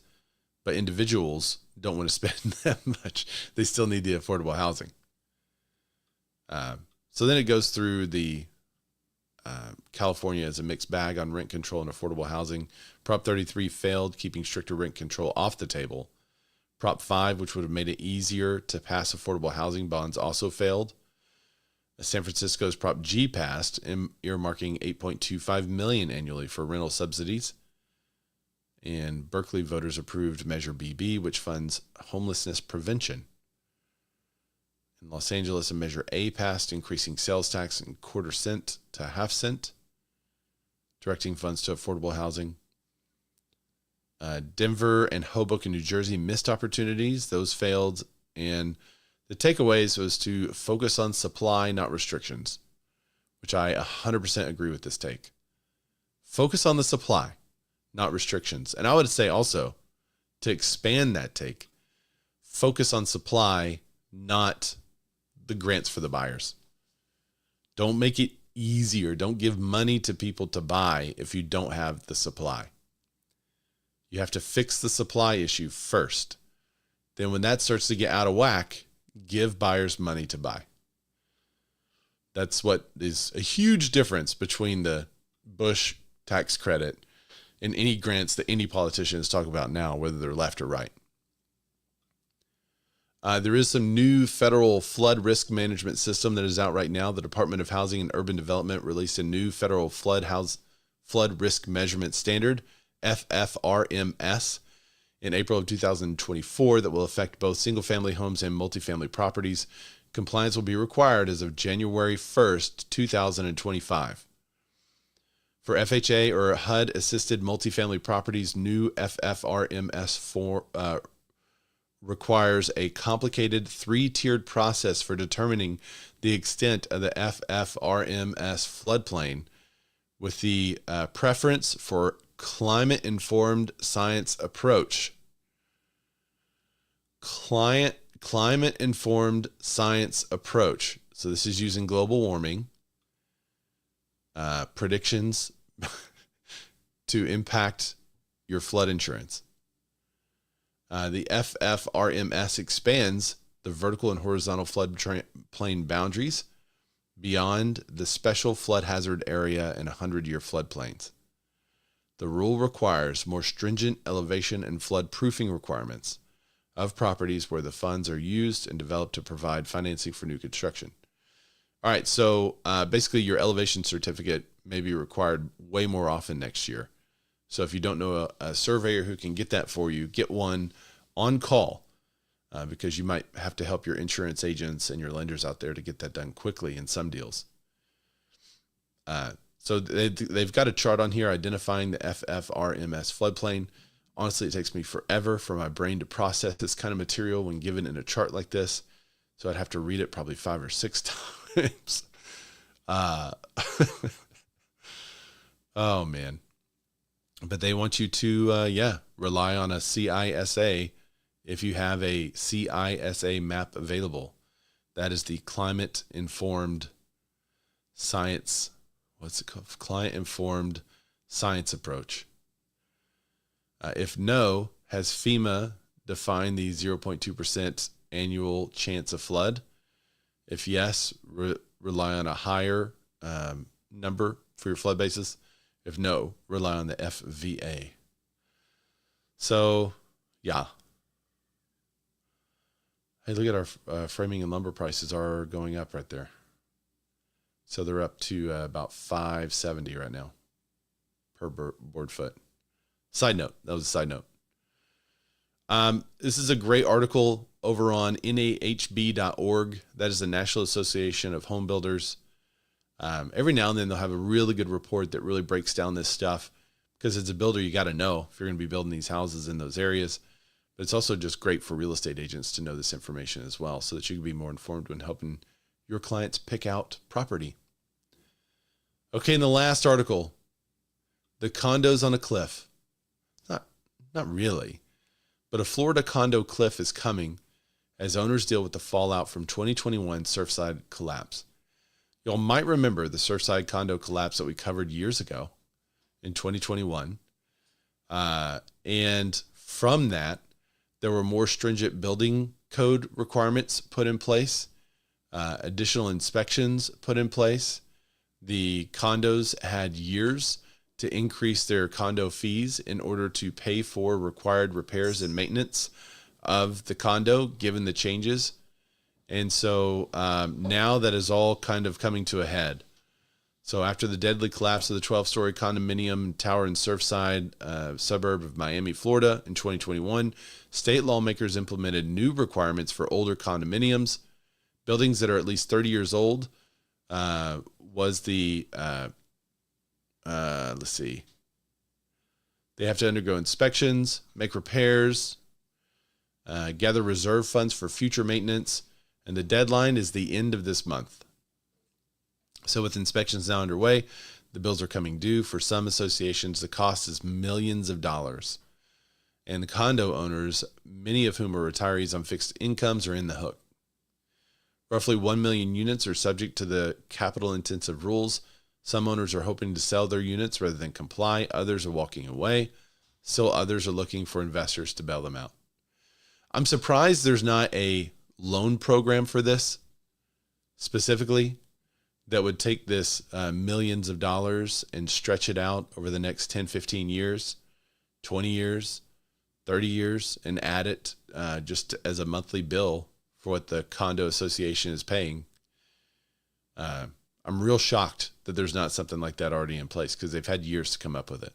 but individuals don't want to spend that much. They still need the affordable housing. So then it goes through the California as a mixed bag on rent control and affordable housing. Prop 33 failed, keeping stricter rent control off the table. Prop 5, which would have made it easier to pass affordable housing bonds, also failed. San Francisco's Prop G passed, earmarking $8.25 million annually for rental subsidies. And Berkeley voters approved Measure BB, which funds homelessness prevention. In Los Angeles, a Measure A passed, increasing sales tax in quarter cent to half cent, directing funds to affordable housing. Denver and Hoboken, New Jersey missed opportunities. Those failed. And the takeaways was to focus on supply, not restrictions, which I 100% agree with this take. Focus on the supply, not restrictions. And I would say also, to expand that take, focus on supply, not the grants for the buyers. Don't make it easier. Don't give money to people to buy if you don't have the supply. You have to fix the supply issue first. Then when that starts to get out of whack, give buyers money to buy. That's what is a huge difference between the Bush tax credit and any grants that any politicians talk about now, whether they're left or right. There is some new federal flood risk management system that is out right now. The Department of Housing and Urban Development released a new federal flood risk measurement standard, FFRMS, in April of 2024 that will affect both single-family homes and multifamily properties. Compliance will be required as of January 1st, 2025. For FHA or HUD-assisted multifamily properties, new FFRMS requires a complicated three-tiered process for determining the extent of the FFRMS floodplain, with the preference for climate-informed science approach. Climate-informed science approach. So this is using global warming predictions to impact your flood insurance. The FFRMS expands the vertical and horizontal floodplain boundaries beyond the special flood hazard area and 100-year floodplains. The rule requires more stringent elevation and flood proofing requirements of properties where the funds are used and developed to provide financing for new construction. All right, so basically your elevation certificate may be required way more often next year. So if you don't know a surveyor who can get that for you, get one on call because you might have to help your insurance agents and your lenders out there to get that done quickly in some deals. So they've got a chart on here identifying the FFRMS floodplain. Honestly, it takes me forever for my brain to process this kind of material when given in a chart like this. So I'd have to read it probably 5 or 6 times. Oh, man. But they want you to, rely on a CISA if you have a CISA map available. That is the climate-informed science. What's it called? Client-informed science approach. If no, has FEMA defined the 0.2% annual chance of flood? If yes, rely on a higher number for your flood basis. If no, rely on the FVA. So, yeah. Hey, look at our framing and lumber prices are going up right there. So they're up to about $570 right now per board foot. Side note. That was a side note. This is a great article over on NAHB.org. That is the National Association of Home Builders. Every now and then they'll have a really good report that really breaks down this stuff. because as a builder, you got to know if you're going to be building these houses in those areas. But it's also just great for real estate agents to know this information as well, so that you can be more informed when helping your clients pick out property. Okay, in the last article, the condos on a cliff. Not really, but a Florida condo cliff is coming as owners deal with the fallout from 2021 Surfside collapse. Y'all might remember the Surfside condo collapse that we covered years ago in 2021. And from that, there were more stringent building code requirements put in place, additional inspections put in place. The condos had years to increase their condo fees in order to pay for required repairs and maintenance of the condo, given the changes. And so now that is all kind of coming to a head. So after the deadly collapse of the 12-story condominium tower in Surfside, suburb of Miami, Florida in 2021, state lawmakers implemented new requirements for older condominiums. Buildings that are at least 30 years old let's see. They have to undergo inspections, make repairs, gather reserve funds for future maintenance, and the deadline is the end of this month. So with inspections now underway, the bills are coming due. For some associations, the cost is millions of dollars. And the condo owners, many of whom are retirees on fixed incomes, are in the hook. Roughly 1 million units are subject to the capital-intensive rules. Some owners are hoping to sell their units rather than comply. Others are walking away. Still others are looking for investors to bail them out. I'm surprised there's not a loan program for this specifically that would take this millions of dollars and stretch it out over the next 10, 15 years, 20 years, 30 years, and add it just as a monthly bill for what the condo association is paying. I'm real shocked that there's not something like that already in place, because they've had years to come up with it.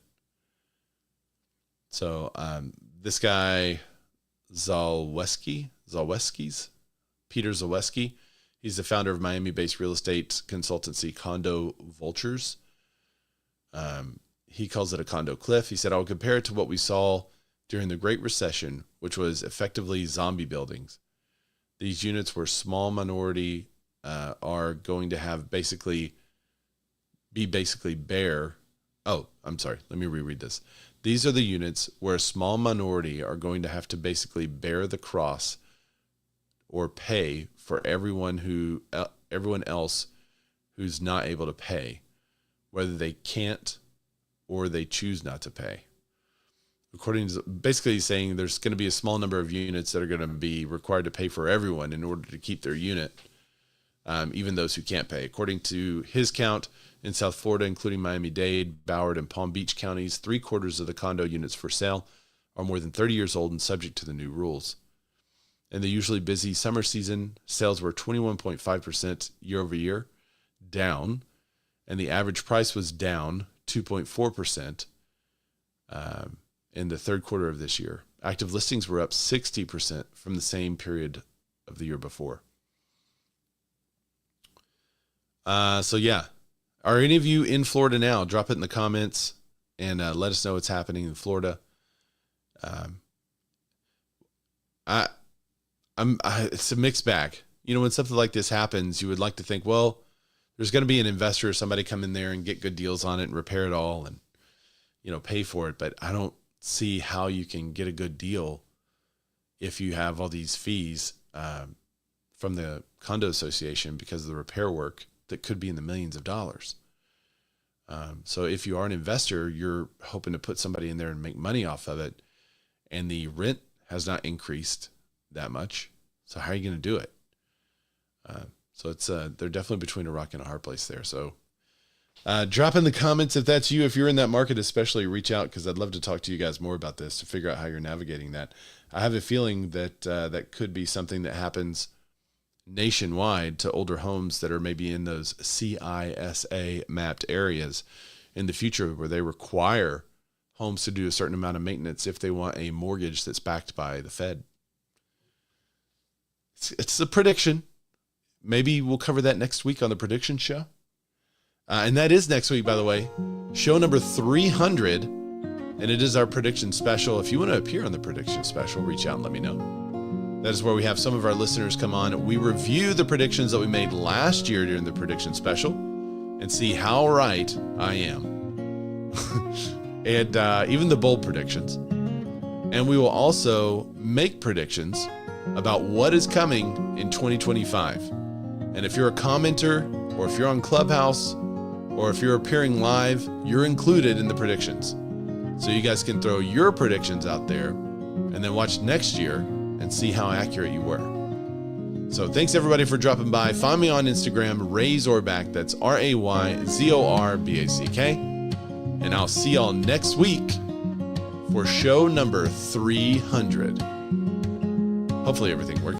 So this guy, Peter Zaleski, he's the founder of Miami-based real estate consultancy Condo Vultures. He calls it a condo cliff. He said, "I'll compare it to what we saw during the Great Recession, which was effectively zombie buildings. These units where small minority are going to have basically bare. Oh, I'm sorry. Let me reread this. These are the units where a small minority are going to have to basically bear the cross or pay for everyone else who's not able to pay, whether they can't or they choose not to pay." According to, basically saying there's going to be a small number of units that are going to be required to pay for everyone in order to keep their unit, even those who can't pay. According to his count, in South Florida, including Miami-Dade, Broward, and Palm Beach counties, 3/4 of the condo units for sale are more than 30 years old and subject to the new rules. In the usually busy summer season, sales were 21.5% year over year, down, and the average price was down 2.4% in the third quarter of this year. Active listings were up 60% from the same period of the year before. So yeah, are any of you in Florida now? Drop it in the comments and let us know what's happening in Florida. It's a mixed bag. You know, when something like this happens, you would like to think, well, there's going to be an investor or somebody come in there and get good deals on it and repair it all and, you know, pay for it. But I don't see how you can get a good deal if you have all these fees from the condo association because of the repair work that could be in the millions of dollars. So if you are an investor, you're hoping to put somebody in there and make money off of it, and the rent has not increased that much. So how are you going to do it? So it's they're definitely between a rock and a hard place there. So drop in the comments if that's you. If you're in that market, especially, reach out, because I'd love to talk to you guys more about this to figure out how you're navigating that. I have a feeling that that could be something that happens nationwide to older homes that are maybe in those CISA mapped areas in the future, where they require homes to do a certain amount of maintenance if they want a mortgage that's backed by the Fed. It's a prediction. Maybe we'll cover that next week on the prediction show. And that is next week, by the way. Show number 300 And it is our prediction special. If you want to appear on the prediction special, reach out and let me know. That is where we have some of our listeners come on. We review the predictions that we made last year during the prediction special and see how right I am. And even the bold predictions. And we will also make predictions about what is coming in 2025. And if you're a commenter, or if you're on Clubhouse, or if you're appearing live, you're included in the predictions. So you guys can throw your predictions out there and then watch next year and see how accurate you were. So thanks everybody for dropping by. Find me on Instagram, Rayzorback. That's RAYZORBACK. And I'll see y'all next week for show number 300. Hopefully everything works.